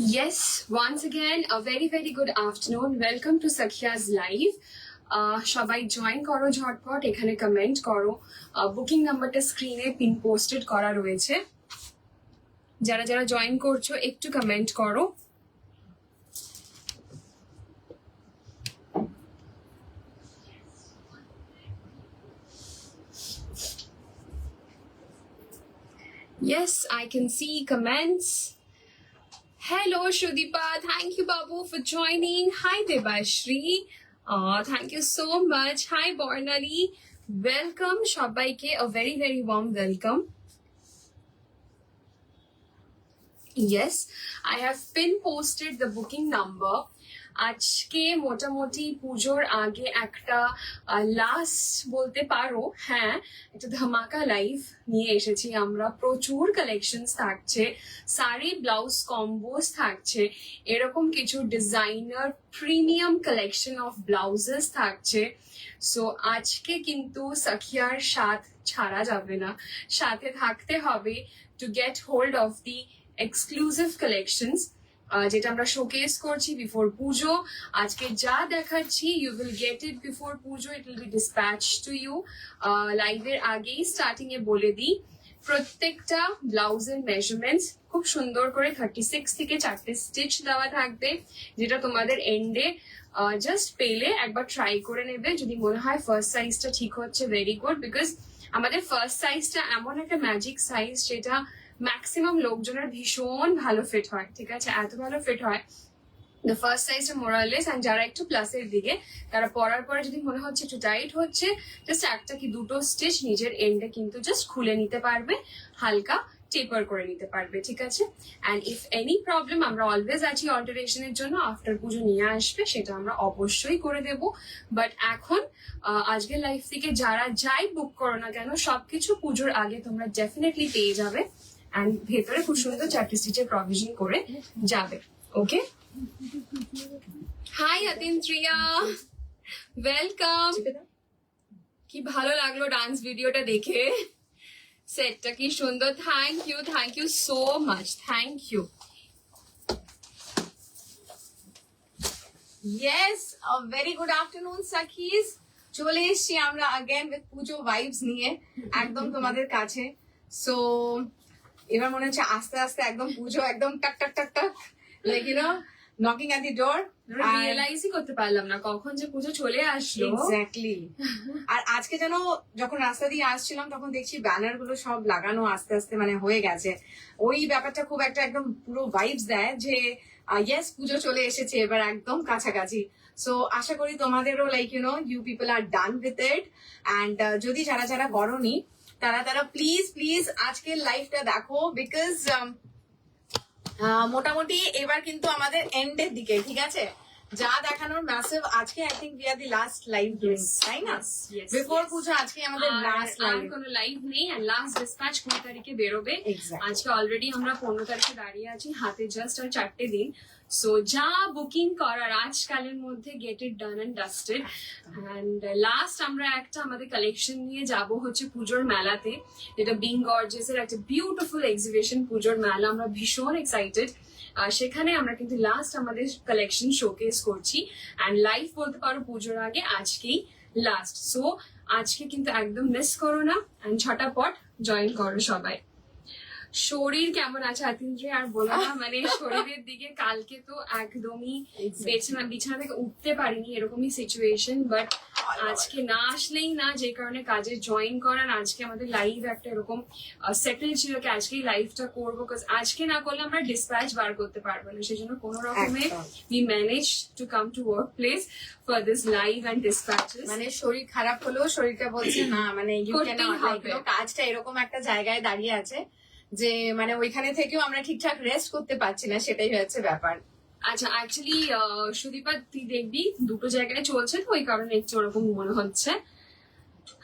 Yes, once again, a very, very good afternoon. Welcome to Sakhia's Live. সবাই join করো ঝটপট, এখানে comment করো। বুকিং নাম্বারটা স্ক্রিনে পিন পোস্টেড করা রয়েছে। যারা যারা জয়েন করছো একটু কমেন্ট করো। Yes, I can see comments. Hello, Shrudipa. Thank you, Babu, for joining. Hi, Debashri. Thank you so much. Hi, Bornali. Welcome, Shabaike. A very, very warm welcome. Yes, I have pin posted the booking number. আজকে মোটামুটি পুজোর আগে একটা last বলতে পারো, হ্যাঁ, একটা ধামাকা লাইভ নিয়ে এসেছি আমরা। প্রচুর কালেকশনস থাকছে, শাড়ি ব্লাউজ কম্বোস থাকছে, এরকম কিছু designer premium collection of blouses থাকছে। সো আজকে কিন্তু সাখিয়ার সাথ ছাড়া যাবে না, সাথে থাকতে হবে to get hold of the exclusive collections যেটা আমরা শোকেস করছি বিফোর পুজো। আজকে যা দেখাচ্ছি you will get it before Puja, it will be dispatch to you. লাইভের আগেই স্টার্টিং এ বলে দিই, প্রত্যেকটা ব্লাউজের মেজারমেন্টস খুব সুন্দর করে 36 থেকে 4টে স্টিচ দেওয়া থাকবে, যেটা তোমাদের এন্ডে জাস্ট পেলে একবার ট্রাই করে নেবে। যদি মনে হয় ফার্স্ট সাইজটা ঠিক হচ্ছে, ভেরি গুড, বিকজ আমাদের ফার্স্ট সাইজটা এমন একটা ম্যাজিক সাইজ যেটা ম্যাক্সিমাম লোকজনের ভীষণ ভালো ফিট হয়, ঠিক আছে, এত ভালো ফিট হয়। দ্য ফার্স্ট সাইজটা মোরালেস, অ্যান্ড যারা একটু প্লাসের দিকে তারা পরার পরে যদি মনে হচ্ছে একটু টাইট হচ্ছে, জাস্ট একটা কি দুটো স্টিচ নিজের এন্ডে কিন্তু জাস্ট খুলে নিতে পারবে, হালকা টেপার করে নিতে পারবে, ঠিক আছে। অ্যান্ড ইফ এনি প্রবলেম, আমরা অলওয়েজ আছি অল্টারেশনের জন্য, আফটার পুজো নিয়ে আসবে সেটা আমরা অবশ্যই করে দেব। বাট এখন আজকের লাইফ থেকে যারা যাই বুক করো না কেন, সবকিছু পুজোর আগে তোমরা ডেফিনেটলি পেয়ে যাবে, অ্যান্ড ভেতরে খুব সুন্দর 4টে স্টিচের প্রভিশন করে যাবে। Okay, hi Atindriya, welcome. কি ভালো লাগলো ডান্স ভিডিওটা দেখে, সেটটা কি সুন্দর। Thank you so much, thank you. Yes, a very good afternoon, Sakhis. চলে এসছি আমরা again with পুজো ভাইবস নিয়ে একদম তোমাদের কাছে। সো এবার মনে হচ্ছে আস্তে আস্তে একদম পুজো একদম টাক টাক টাক টাক, লাইক ইউ নো, নকিং এট দি ডোর। রিয়েলাইজই করতে পারলাম না কখন যে পুজো চলে আসলো। এক্স্যাক্টলি। আর আজকে যেন যখন রাস্তা দিয়ে আসছিলাম তখন দেখছি ব্যানার গুলো সব লাগানো আস্তে আস্তে মানে হয়ে গেছে। ওই ব্যাপারটা খুব একটা একদম পুরো ভাইবস দেয় যে ইয়েস পুজো চলে এসেছে এবার একদম কাছাকাছি। সো আশা করি তোমাদেরও like you know you people are done with it. And যদি যারা যারা করোনি তারা প্লিজ প্লিজ আজকের লাইভটা দেখো, বিকজ মোটামুটি এবার কিন্তু আমাদের এন্ডের দিকে, ঠিক আছে, যা দেখানোর ম্যাসিভ। আজকে I think we are the last live doing, তাই না? বিফোর পুজো আজকে আমাদের লাস্ট লাইভ, আর কোনো লাইভ নেই। এন্ড লাস্ট ডিসপ্যাচ 20 তারিখে বেরোবে। আজকে অলরেডি আমরা 15 তারিখে দাঁড়িয়ে আছি, হাতে জাস্ট আর 4টে দিন। সো যা বুকিং করার আজকালের মধ্যে get it done and dusted. And last আমরা একটা আমাদের কালেকশন নিয়ে যাব হচ্ছে পুজোর মেলাতে, যেটা বিং গর্জিয়াস এর একটা বিউটিফুল এক্সিবিশন, পুজোর মেলা। আমরা ভীষণ এক্সাইটেড, সেখানে আমরা কিন্তু লাস্ট আমাদের কালেকশন শোকেস করছি। অ্যান্ড লাইভ বলতে পারো পুজোর আগে আজকেই লাস্ট। সো আজকে কিন্তু একদম মিস করো না, অ্যান্ড ঝটাপট জয়েন করো সবাই। শরীর কেমন আছে আতিন্দ্রি আর বলো না, মানে শরীরের দিকে কালকে তো একদমই বিছানা থেকে উঠতে পারিনি, এরকমই সিচুয়েশন। বাট আজকে না আসলেই না, যে কারণে কাজে জয়েন করার, আজকে আমাদের লাইভ একটা এরকম সেটেল ছিল কি আজকেই লাইভটা করবো, কারণ আজকে না করলে আমরা ডিসপ্যাচ বার করতে পারবো না। সেই জন্য কোনো রকমে we managed to come to workplace for this live and dispatches. মানে শরীর খারাপ হলেও শরীরটা বলছে না, মানে you করতেই cannot, হবে। like, কাজটা এরকম একটা জায়গায় দাঁড়িয়ে আছে যে মানে ওইখানে থেকেও আমরা ঠিকঠাক রেস্ট করতে পারছি না, সেটাই হচ্ছে ব্যাপার। আচ্ছা, অ্যাকচুয়ালি সুদীপা তুই দেখবি দুটো জায়গায় চলছে, তো ওই কারণে একটু ওরকম মনে হচ্ছে।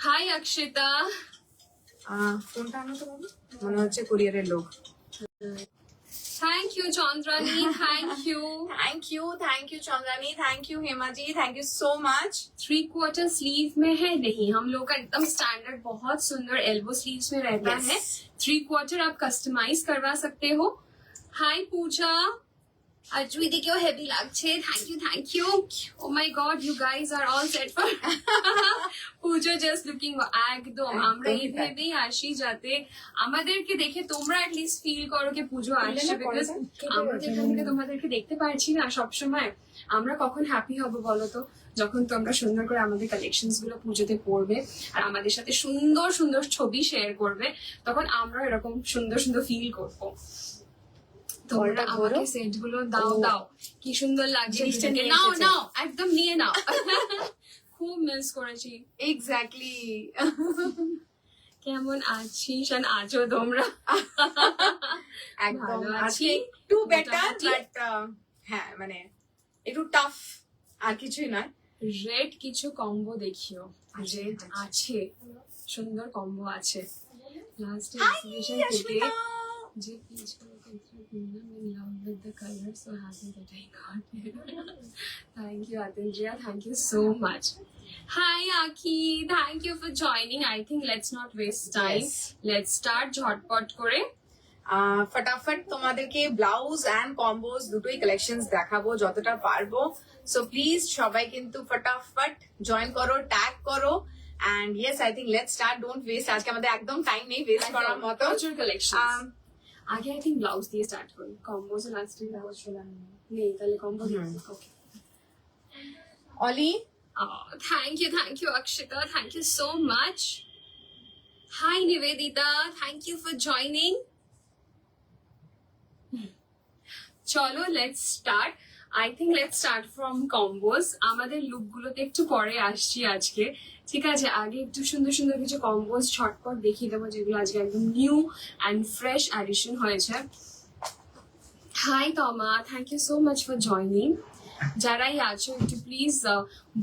হাই অক্ষিতা। ফোনটা আনো তো বাবু, মনে হচ্ছে কুরিয়ারের লোক। Thank you Chandrani, thank you. Thank you Chandrani, thank you Hema ji, thank you so much. 3/4 sleeve में है नहीं, हम लोग का एकदम स्टैंडर्ड बहुत सुंदर एल्बो स्लीव्स में रहता Yes. है। 3/4 आप कस्टमाइज करवा सकते हो। हाय पूजा। अजू देखियो हेवी লাগছে, thank you. Oh my god, you guys are all set for Pujo just looking একদম। আমরা এই ভেবেই আসি যাতে আমাদেরকে দেখে তোমরা অ্যাটলিস্ট ফিল করো যে পুজো আসছে, বিকজ আমরা যেখান থেকে তোমাদেরকে দেখতে পারছি না সবসময়, আমরা কখন হ্যাপি হব বলো তো, যখন তোমরা সুন্দর করে আমাদের কালেকশনস গুলো পুজোতে পড়বে আর আমাদের সাথে সুন্দর সুন্দর ছবি শেয়ার করবে, তখন আমরা এরকম সুন্দর সুন্দর ফিল করবো। তোমরা আমাকে সেট গুলো দাও দাও, কি সুন্দর লাগছে জিনিসটা নিয়ে নাও এসেছে। নাও, একদম নিয়ে নাও। খুব মিস করেছি। এক্স্যাক্টলি। কেমন আছিস আর আছো তোমরা? একদম ভালো আছি, আজকে একটু বেটার, মোটামুটি। বাট হ্যাঁ মানে একটু টাফ, আর কিছুই নয়। রেড কিছু কম্বো দেখিও, আচ্ছা, রেড আচ্ছা। আছে, সুন্দর কম্বো আছে। লাস্ট Hi, এক্সিবিশন থেকে Ashmita. যে পিচ গুলো in love with the color, so happy that I got it. Thank you Atinjia, thank you so much. Hi Aki, thank you for joining. I think let's not waste time. Yes. Let's start ঝটপট করে। ফটাফট তোমাদেরকে blouse and কম্বোজ দুটোই collections দেখাবো যতটা পারবো। So please সবাই কিন্তু ফটাফট জয়েন করো, ট্যাগ করো। And yes, I think let's start, don't waste. আজকে আমাদের একদম টাইম নেই ওয়েস্ট করার মতো। প্রচুর কালেকশন। আগে আই থিঙ্ক ব্লাউজ দিয়ে স্টার্ট করি, কম্বোজ লাস্টে ব্লাউজ চলে নেই, তাহলে combo okay. Oli, Thank you Akshita, thank you so much. Hi Nivedita, thank you for joining. চলো let's start. I think let's start from কম্বোজ। আমাদের লুক গুলোতে একটু পরে আসছি আজকে, ঠিক আছে? আগে একটু সুন্দর সুন্দর কিছু কম্বোজ ছটপট দেখিয়ে দেবো, যেগুলো আজকে একদম নিউ অ্যান্ড ফ্রেশ অ্যাডিশন হয়েছে। Hi Toma, thank you so much for joining. যারাই আছো একটু প্লিজ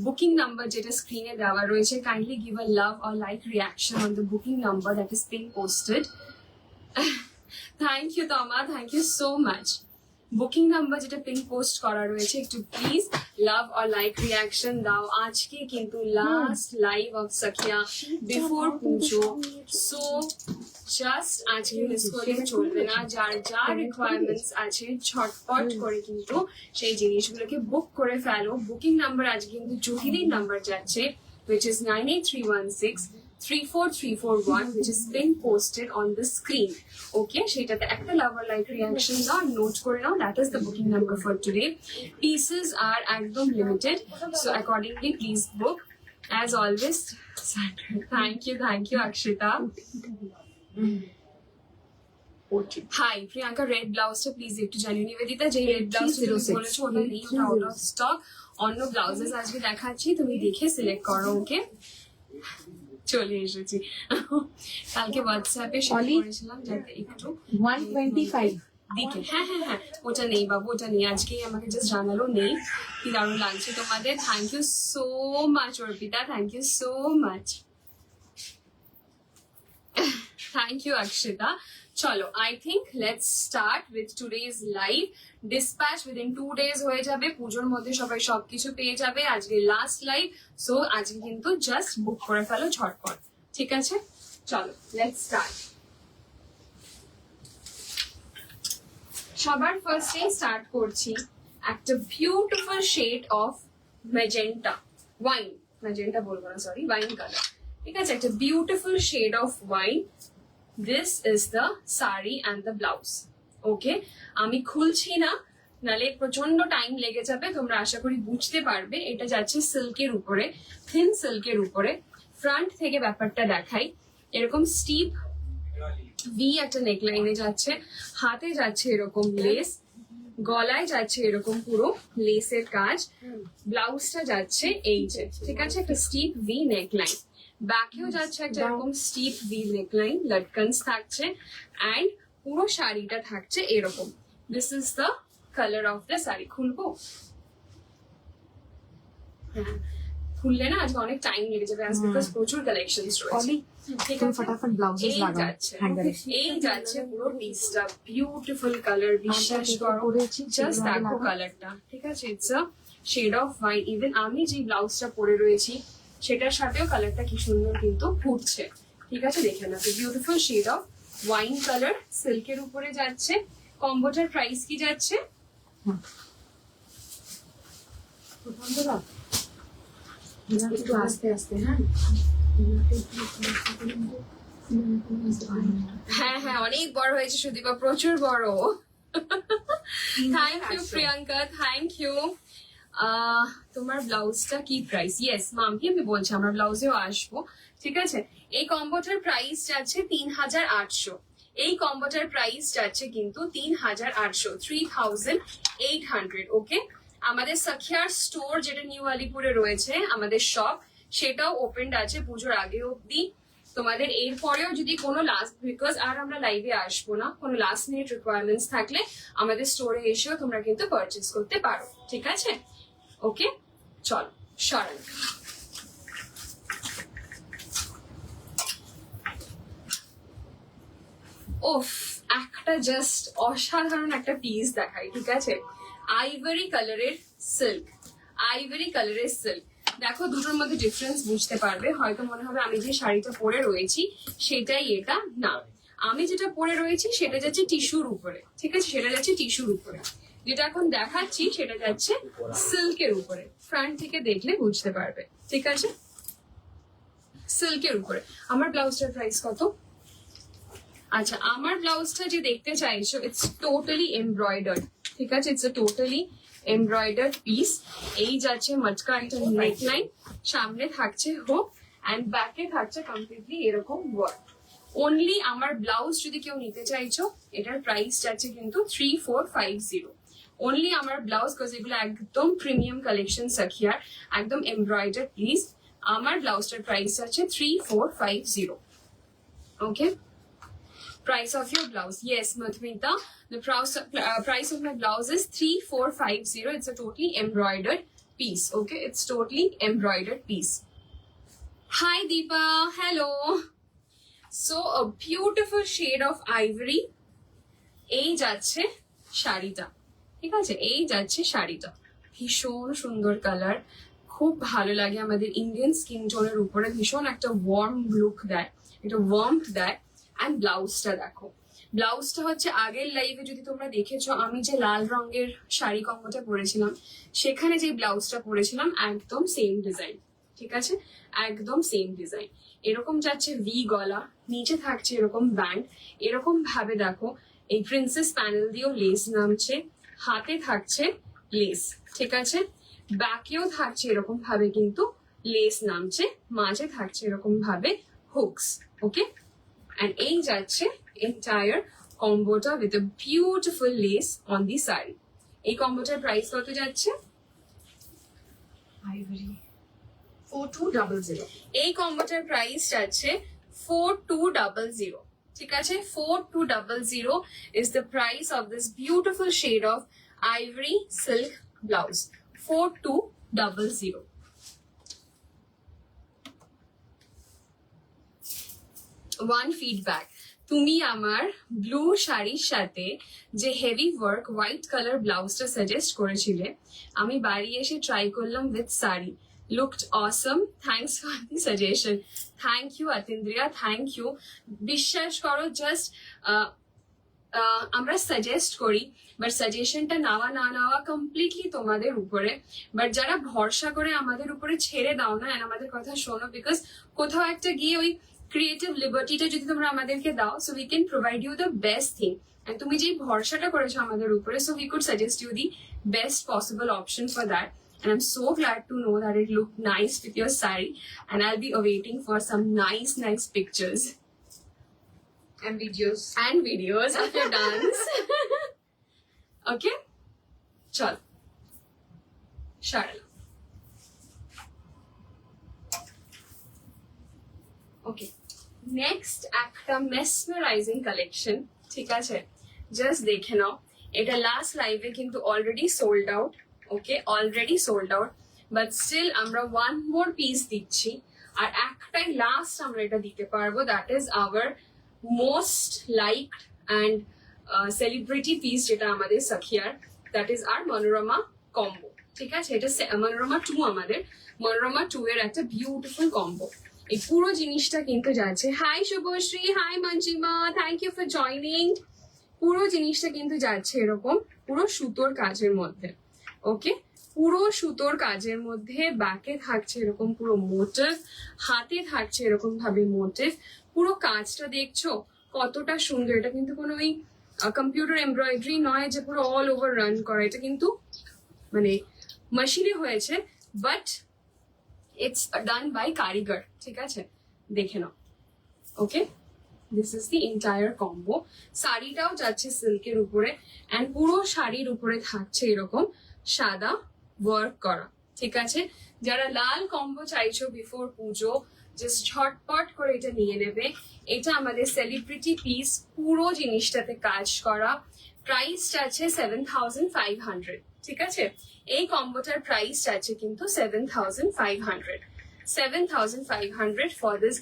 বুকিং নাম্বার যেটা স্ক্রিনে দেওয়া রয়েছে, kindly give a love or like reaction on the booking number that is being posted. Thank you Toma, thank you so much. Booking number যেটা pin post করা রয়েছে, একটু প্লিজ লাভ আর লাইক রিয়াকশন দাও। আজকে কিন্তু last live of Sakhiya before Puja, so just আজকে miss করলে চলবে না। যার যা রিকোয়ারমেন্টস আছে ঝটপট করে কিন্তু সেই জিনিসগুলোকে বুক করে ফেলো। বুকিং নাম্বার আজকে কিন্তু জহিরির নাম্বার যাচ্ছে, which is 9831634341, which is been posted on the screen. Okay, সেটাতে একটা লাভার লাইক রিয়াকশন দাও, নোট করে নাও। That is the booking number for today. Pieces are একদম limited, so accordingly please book. As always, thank you Akshita. Hi Priyanka, red ব্লাউজটা please একটু জানিয়ে নিবেদিতা, যে red ব্লাউজটা তুমি বলেছো ওটা নেই, ওটা আউট অফ স্টক। অন্য ব্লাউজেস আজকে দেখাচ্ছি, তুমি দেখে সিলেক্ট করো। ওকে, চলে এসেছি। কালকে হোয়াটসঅ্যাপে শেয়ার করেছিলাম যাতে একটু 125 দিকে। হ্যাঁ হ্যাঁ হ্যাঁ, ওটা নেই বাবু, ওটা নেই। আজকেই আমাকে জাস্ট জানালো নেই। কি দারুণ লাগছে তোমাদের। Thank you so much Arpita, thank you so much. Thank you Akshita. চলো, I think let's start with today's live. Dispatch within 2 days হয়ে যাবে, পুজোর মধ্যে সবাই সবকিছু পেয়ে যাবে। আজকে লাস্ট লাইভ, সো আজকে কিন্তু জাস্ট বুক করে ফেলো ঝটপট, ঠিক আছে? চলো লেটস স্টার্ট। সবার ফার্স্টে স্টার্ট করছি একটা beautiful shade of magenta, magenta বলবো না, সরি, ওয়াইন কালার, ঠিক আছে? একটা beautiful shade of wine. This is the sari and the blouse. Okay, আমি খুলছি না, নালে প্রচন্ড টাইম লেগে যাবে, তোমরা আশা করি বুঝতে পারবে। এটা যাচ্ছে সিল্কের উপরে, থিন সিল্কের উপরে। ফ্রন্ট থেকে ব্যাপারটা দেখাই, এরকম স্টিপ ভি একটা নেকলাইনে যাচ্ছে, হাতে যাচ্ছে এরকম লেস, গলায় যাচ্ছে এরকম পুরো লেসের কাজ, ব্লাউজটা যাচ্ছে এই যে, ঠিক আছে, একটা স্টিপ ভি নেকলাইন, ব্যাকেও যাচ্ছে একটা এরকম স্টিপ ভি নেকলাইন, লটকনস থাকছে, অ্যান্ড পুরো শাড়িটা থাকছে এরকম। This is the colour of the sari. খুলবো? হ্যাঁ, খুললে না আজকে অনেক টাইম লেগে যাবে, আজ বিকজ প্রচুর কালেকশনস রয়েছে। ঠিক আছে, फटाफट ब्लाउजेस এই लागाओ যাচ্ছে, हैंगारे এই যাচ্ছে পুরো পিসটা, বিউটিফুল কালার, বিশ্বাস করো, জাস্ট দেখো কালারটা, ঠিক আছে, it's a shade of white. Even আমি যে ব্লাউজটা পরে রয়েছি সেটার সাথেও কালারটা কি সুন্দর কিন্তু ফুটছে, ঠিক আছে, দেখে না, beautiful shade of wine colour, সিল্কের উপরে যাচ্ছে। কম্বোটার প্রাইস কি যাচ্ছে? একটু আস্তে আস্তে, হ্যাঁ হ্যাঁ হ্যাঁ, অনেক বড় হয়েছে সুদীপা, প্রচুর বড়। Thank you Priyanka, thank you. তোমার ব্লাউজটা কি প্রাইস? ইয়েস মামকে আমি বলছি, আমরা ব্লাউজেও আসবো, ঠিক আছে। এই কম্বোটার প্রাইস যাচ্ছে 3800। এই কম্বোটার প্রাইস যাচ্ছে কিন্তু 3800, 3800। ওকে, আমাদের সখিয়ার স্টোর যেটা নিউ আলিপুরে রয়েছে, আমাদের শপ, সেটাও ওপেন্ড আছে পুজোর আগে অব্দি। তোমাদের এরপরেও যদি কোনো লাস্ট, বিকজ আর আমরা লাইভে আসবো না, কোনো লাস্ট মিনিট রিকোয়ারমেন্টস থাকলে আমাদের স্টোরে এসেও তোমরা কিন্তু পারচেস করতে পারো, ঠিক আছে। ওকে, চলো সরান। ওফ, একটা জাস্ট অসাধারণ একটা পিস দেখাই, ঠিক আছে। আইভরি কালারের সিল্ক, আইভরি কালারের সিল্ক। দেখো দুটোর মধ্যে ডিফারেন্স বুঝতে পারবে, হয়তো মনে হবে আমি যে শাড়িটা পরে রয়েছি সেটাই এটা, না, আমি যেটা পরে রয়েছি সেটা যাচ্ছে টিস্যুর উপরে, ঠিক আছে, সেটা যাচ্ছে টিস্যুর উপরে। যেটা এখন দেখাচ্ছি সেটা যাচ্ছে সিল্কের উপরে, ফ্রন্ট থেকে দেখলে বুঝতে পারবে, ঠিক আছে, সিল্কের উপরে। আমার ব্লাউজটার প্রাইস কত? আচ্ছা, আমার ব্লাউজটা যে দেখতে চাইছো, ইটস টোটালি এমব্রয়ডার্ড, ঠিক আছে, it's a totally embroidered piece. এই যাচ্ছে মটকা একটা নেকলাইন, সামনে থাকছে হোক, অ্যান্ড ব্যাকে থাকছে কমপ্লিটলি এরকম ওয়ার্ক। অনলি আমার ব্লাউজ যদি কেউ নিতে চাইছো, এটার প্রাইস যাচ্ছে কিন্তু 3450। অনলি আমার ব্লাউজ, বিকজ এগুলো একদম প্রিমিয়াম কালেকশন সখিয়ার, একদম এমব্রয়ডার্ড পিস। আমার ব্লাউজটার প্রাইস যাচ্ছে 3450। ওকে, price of your blouse? Yes, Madhumita, the price of my blouse is 3450. It's a totally embroidered piece. Okay, it's totally embroidered piece. Hi Deepa, hello. So a beautiful shade of ivory. এই যাচ্ছে শাড়িটা, ঠিক আছে, এই যাচ্ছে শাড়িটা, ভীষণ সুন্দর কালার, খুব ভালো লাগে আমাদের ইন্ডিয়ান স্কিন টোনের উপরে, ভীষণ একটা ওয়ার্ম লুক দেয়, একটা ওয়ার্মথ দেয়। অ্যান্ড ব্লাউজটা দেখো, ব্লাউজটা হচ্ছে আগের লাইভে যদি তোমরা দেখেছো, আমি যে লাল রঙের শাড়ি কম্বোটা পরেছিলাম, সেখানে যে ব্লাউজটা পরেছিলাম একদম সেম ডিজাইন, ঠিক আছে, একদম সেম ডিজাইন। এরকম যাচ্ছে ভি গলা, নিচে থাকছে এরকম ব্যান্ড, এরকম ভাবে দেখো এই প্রিন্সেস প্যানেল দিয়েও লেস নামছে, হাতে থাকছে লেস, ঠিক আছে, ব্যাকেও থাকছে এরকম ভাবে কিন্তু লেস নামছে, মাঝে থাকছে এরকম ভাবে হুকস। ওকে, and এই যাচ্ছে entire কম্বোটা with a beautiful lace on the side. এই কম্বোটার প্রাইস কত যাচ্ছে? আইভরি 4200। এই কম্বোটার প্রাইস যাচ্ছে 4200, ঠিক আছে, 4200 is the price of this beautiful shade of ivory silk blouse. 4200. One feedback, তুমি আমার ব্লু শাড়ির সাথে যে হেভি ওয়ার্ক হোয়াইট কালার ব্লাউজটা সাজেস্ট করেছিলে, আমি বাড়ি এসে ট্রাই করলাম with sari, looked awesome, thanks for the suggestion. Thank you Atindriya, thank you. বিশ্বাস করো, জাস্ট আমরা সাজেস্ট করি, বাট সাজেশনটা নেওয়া না নেওয়া কমপ্লিটলি তোমাদের উপরে। বাট যারা ভরসা করে আমাদের উপরে ছেড়ে দাও না, আমাদের কথা শোনো, বিকজ কোথাও একটা গিয়ে ওই ক্রিয়েটিভ লিবার্টিটা যদি তোমরা আমাদেরকে দাও, so we can provide you the best thing. And তুমি যেই ভরসাটা করেছো আমাদের উপরে, so we could suggest you the best possible option for that. And I'm so glad to know that it looked nice with your sari, and I'll be awaiting for some nice pictures And videos. and videos of your dance. Okay? Chal. Sharala. Okay. Next একটা mesmerizing collection, ঠিক আছে? Just দেখে নাও, এটা last লাইভে কিন্তু already sold out. Okay, already sold out, but still আমরা one more piece দিচ্ছি। আর একটাই লাস্ট আমরা এটা দিতে পারবো, that is our most liked and celebrity piece, যেটা আমাদের সখিয়ার, that is our Manorama combo. ঠিক আছে, এটা মনোরমা 2, আমাদের মনোরমা 2 এর একটা বিউটিফুল কম্বো। এই পুরো জিনিসটা কিন্তু যাচ্ছে, hi Shubhashree, hi Manjima, thank you for joining. পুরো জিনিসটা কিন্তু যাচ্ছে এরকম পুরো সুতোর কাজের মধ্যে। ওকে, পুরো সুতোর কাজের মধ্যে, ব্যাকে থাকছে এরকম পুরো মোটিভ, হাতে থাকছে এরকম ভাবে মোটিভ। পুরো কাজটা দেখছো কতটা সুন্দর। এটা কিন্তু কোনো ওই কম্পিউটার এমব্রয়ডারি নয় যে পুরো অল ওভার রান করা, এটা কিন্তু মানে মেশিনে হয়েছে, বাট ইটস ডান বাই কারিগর। ঠিক আছে, দেখে নাও। Okay, this is the entire combo. শাড়িটাও যাচ্ছে সিল্কের উপরে, অ্যান্ড পুরো শাড়ির উপরে থাকছে এরকম সাদা ওয়ার্ক করা। ঠিক আছে, যারা লাল কম্বো চাইছো বিফোর পুজো, জাস্ট ঝটপট করে এটা নিয়ে নেবে। এটা আমাদের সেলিব্রিটি পিস, পুরো জিনিসটাতে কাজ করা। প্রাইসটা আছে 7,500। ঠিক আছে, এই কম্বোটার প্রাইস আছে কিন্তু 7,500। 7,500 for this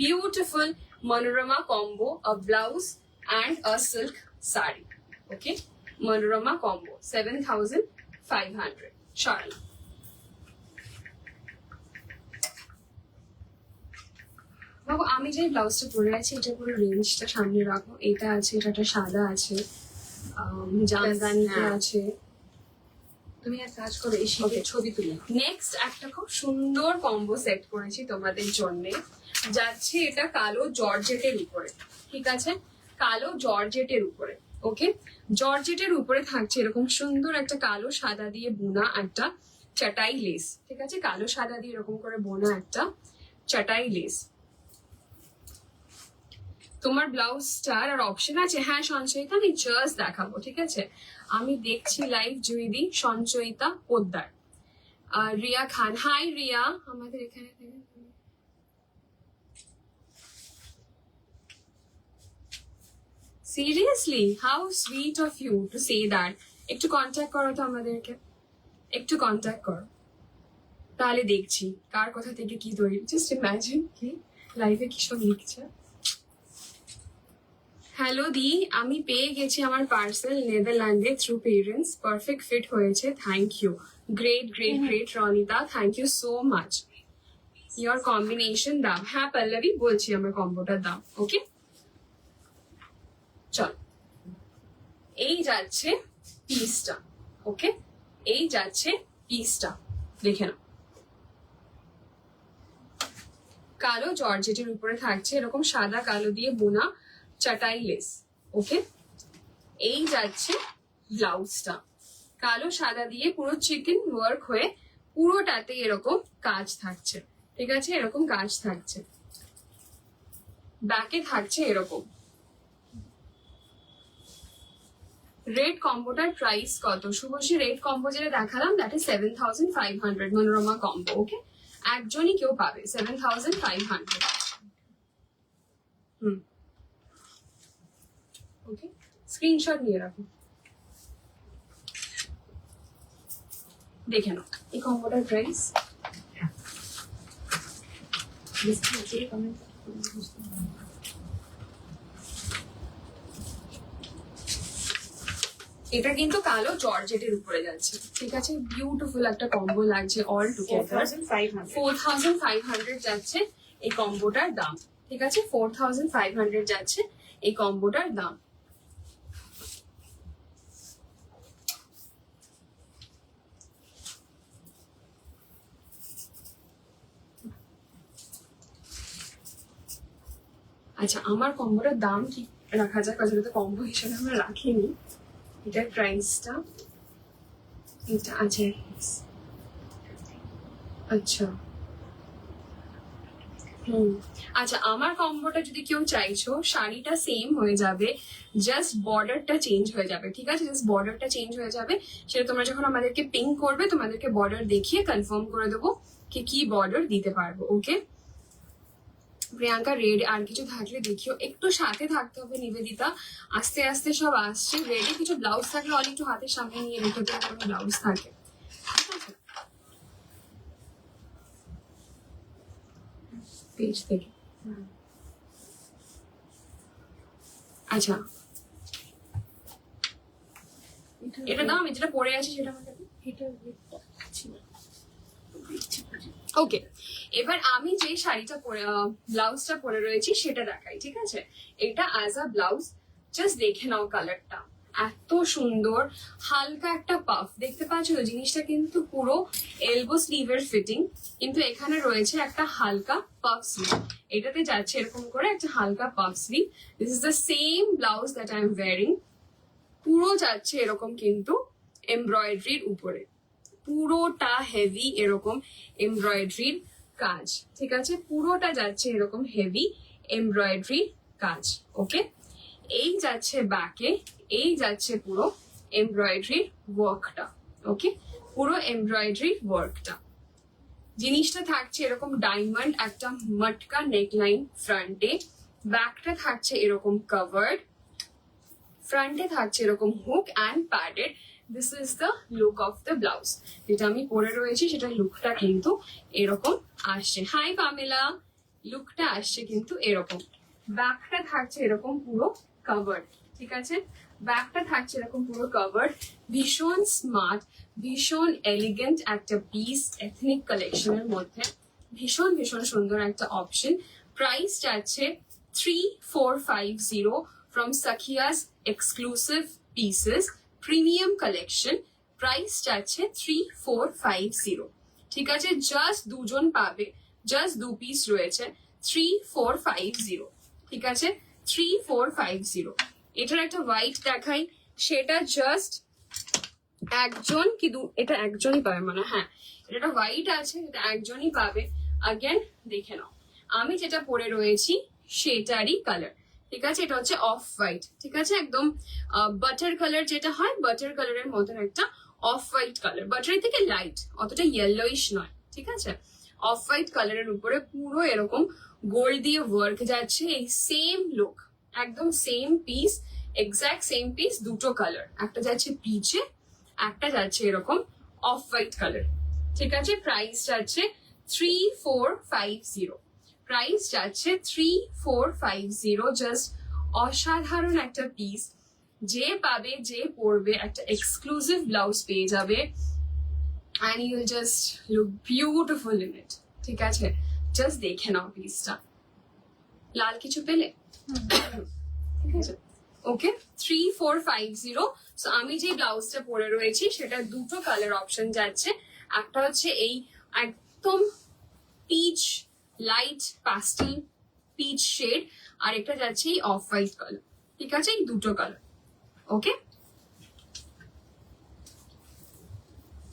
beautiful Manorama combo, a blouse and a silk sari. Okay, Manorama combo 7,500. Sharla. বাবু, আমি যে ব্লাউজটা পরে আছি, এটা পুরো রেঞ্জটা সামনে রাখো। এটা আছে, এটা সাদা আছে, জামদানিতে আছে। তুমি এক কাজ করো, এই শীতের ছবি তুলে। নেক্সট একটা খুব সুন্দর কম্বো সেট করেছি তোমাদের জন্য, যাচ্ছে এটা কালো জর্জেটের উপরে। ঠিক আছে, কালো জর্জেটের উপরে। ওকে, জর্জেটের উপরে থাকছে এরকম সুন্দর একটা কালো সাদা দিয়ে বোনা একটা চাটাই লেস। ঠিক আছে, কালো সাদা দিয়ে এরকম করে বোনা একটা চাটাই লেস। তোমার ব্লাউজটার আর অপশন আছে। হ্যাঁ সঞ্চয়িতা, আমি জাস্ট দেখাবো। ঠিক আছে, আমি দেখছি লাইভ জুইদি, সঞ্চয়িতা পোদ্দার, রিয়া খান। হাই রিয়া, আমাদের এখানে seriously, how sweet of you to say that. একটু কন্ট্যাক্ট করো তো আমাদেরকে, একটু কন্ট্যাক্ট করো, তাহলে দেখছি কার কথা থেকে কি তৈরি। জাস্ট ইমাজিন কি লাইভে কি সব লিখছে। হ্যালো দি, আমি পেয়ে গেছি আমার পার্সেল নেদারল্যান্ডে থ্রু পেরেন্টস। পারফেক্ট ফিট হয়েছে, thank you. Great great great Ronita, thank you so much. Your combination দাম। হ্যাঁ পল্লবী, বলছি আমার কম্বোটার দাম। ওকে, চল, এই যাচ্ছে পিসটা। ওকে, এই যাচ্ছে পিসটা, দেখে নাও। কালো জর্জেটের উপরে থাকছে এরকম সাদা কালো দিয়ে বোনা চাটাই লেস। ওকে, এই যাচ্ছে ব্লাউজটা, কালো সাদা দিয়ে পুরো চিকেন ওয়ার্ক হয়ে পুরোটাতে এরকম কাজ থাকছে। ঠিক আছে, এরকম কাজ থাকছে, ব্যাকে থাকছে এরকম। রেড কম্বোটার প্রাইস কত শুভশ্রী? রেড কম্বো যেটা দেখালাম, দ্যাট ইজ 7,500 মনোরমা কম্বো। ওকে, একজনই কেউ পাবে 7,500। ওকে, স্ক্রিনশট নিয়ে রাখো, দেখে নাও এই কম্বোটার প্রাইস। এটা কিন্তু কালো জর্জেটের উপরে যাচ্ছে। ঠিক আছে, বিউটিফুল একটা কম্বো লাগছে অল টুগেদার। 4,500 যাচ্ছে এই কম্বোটার দাম। ঠিক আছে, 4,500 যাচ্ছে এই কম্বোটার দাম। আচ্ছা আমার কম্বোটার দাম কি রাখা যায়, কারণ এটা কম্বো হিসেবে আমরা রাখিনি। এটার প্রাইসটা এটা আছে, আচ্ছা আচ্ছা আমার কম্বোটা যদি কেউ চাইছো, শাড়িটা সেম হয়ে যাবে, জাস্ট বর্ডারটা চেঞ্জ হয়ে যাবে, ঠিক আছে? জাস্ট বর্ডারটা চেঞ্জ হয়ে যাবে, সেটা তোমরা যখন আমাদেরকে পিং করবে তোমাদেরকে বর্ডার দেখিয়ে কনফার্ম করে দেবো কি বর্ডার দিতে পারবো। ওকে প্রিয়াঙ্কা রেড, আর কিছু থাকলে দেখিও, একটু সাথে থাকতে হবে নিবেদিতা, আস্তে আস্তে সব আসছে। রেডে কিছু ব্লাউজ থাকলে অনেক একটু হাতের সামনে নিয়ে রেখে দেবে, কোনো ব্লাউজ থাকে, ঠিক আছে? পেজ থেকে আচ্ছা এটা দাও, আমি যেটা পরে আছি সেটা আমাকে ওকে। এবার আমি যে শাড়িটা পরে ব্লাউজটা পরে রয়েছি সেটা দেখাই, ঠিক আছে? এটা অ্যাজ আ ব্লাউজ, জাস্ট দেখে নাও কালারটা এত সুন্দর, হালকা একটা পাফ দেখতে পাচ্ছ তো, জিনিসটা কিন্তু পুরো এলবো স্লিভের ফিটিং, কিন্তু এখানে রয়েছে একটা হালকা পাফ স্লিভ, এটাতে যাচ্ছে এরকম করে একটা হালকা puff sleeve. This is the same blouse that I am wiring, পুরো যাচ্ছে এরকম কিন্তু এমব্রয়ডারির উপরে, পুরোটা হেভি এরকম এমব্রয়ডারির কাজ, ঠিক আছে? পুরোটা যাচ্ছে এরকম হেভি এমব্রয়ডারির কাজ। ওকে এই যাচ্ছে ব্যাকে, এই যাচ্ছে পুরো এমব্রয়ডারির ওয়ার্কটা। ওকে পুরো এমব্রয়ডারির ওয়ার্কটা, জিনিসটা থাকছে এরকম ডায়মন্ড একটা মটকা নেকলাইন ফ্রন্টে, ব্যাকটা থাকছে এরকম কভার্ড, ফ্রন্টে থাকছে এরকম hook and padded. This is the look of the blouse, যেটা আমি পরে রয়েছি সেটা লুকটা কিন্তু এরকম আসছে। হাই পামেলা, লুকটা আসছে কিন্তু এরকম, ব্যাকটা থাকছে এরকম পুরো কভার্ড, ঠিক আছে? ব্যাকটা থাকছে এরকম পুরো কভার্ড, ভীষণ স্মার্ট, ভীষণ এলিগেন্ট একটা পিস, এথনিক কালেকশনের মধ্যে ভীষণ ভীষণ সুন্দর একটা অপশন। প্রাইস যাচ্ছে 3450 from Sakhiya's exclusive pieces premium collection, price যাচ্ছে 3450, ঠিক আছে? জাস্ট দুজন পাবে, জাস্ট দু পিস রয়েছে, 3450, ঠিক আছে? 3450। এটার একটা হোয়াইট দেখাই, সেটা জাস্ট একজন কি এটা একজনই পাবে, মানে হ্যাঁ এটা হোয়াইট আছে, এটা একজনই পাবে। আগেন দেখে নাও, আমি যেটা পরে রয়েছি সেটারই কালার, ঠিক আছে? এটা হচ্ছে অফ হোয়াইট, ঠিক আছে? একদম বাটার কালার যেটা হয়, বাটার কালারের মতন একটা অফ হোয়াইট কালার, বাটারের থেকে লাইট, অতটা ইয়েলোইশ নয়, ঠিক আছে? অফ হোয়াইট কালারের উপরে পুরো এরকম গোল্ড দিয়ে ওয়ার্ক যাচ্ছে, এই সেম লুক, একদম same piece, exact same piece, দুটো কালার, একটা যাচ্ছে পিচে, একটা যাচ্ছে এরকম অফ হোয়াইট কালার, ঠিক আছে? প্রাইস যাচ্ছে 3450, প্রাইস যাচ্ছে 3450, জাস্ট অসাধারণ একটা পিস, যে পাবে যে পরবে একটা এক্সক্লুসিভ ব্লাউজ পেয়ে যাবে, and you'll just look beautiful in it, ঠিক আছে? জাস্ট দেখে নাও পিসটা, লাল কিছু পেলে, ঠিক আছে? ওকে 3450। সো আমি যে ব্লাউজটা পরে রয়েছি সেটা দুটো কালার অপশন যাচ্ছে, একটা হচ্ছে এই একদম পিচ লাইট পাস্টেল পিচ শেড, আর একটা যাচ্ছে এই অফ হোয়াইট কালার, ঠিক আছে? এই দুটো কালার। ওকে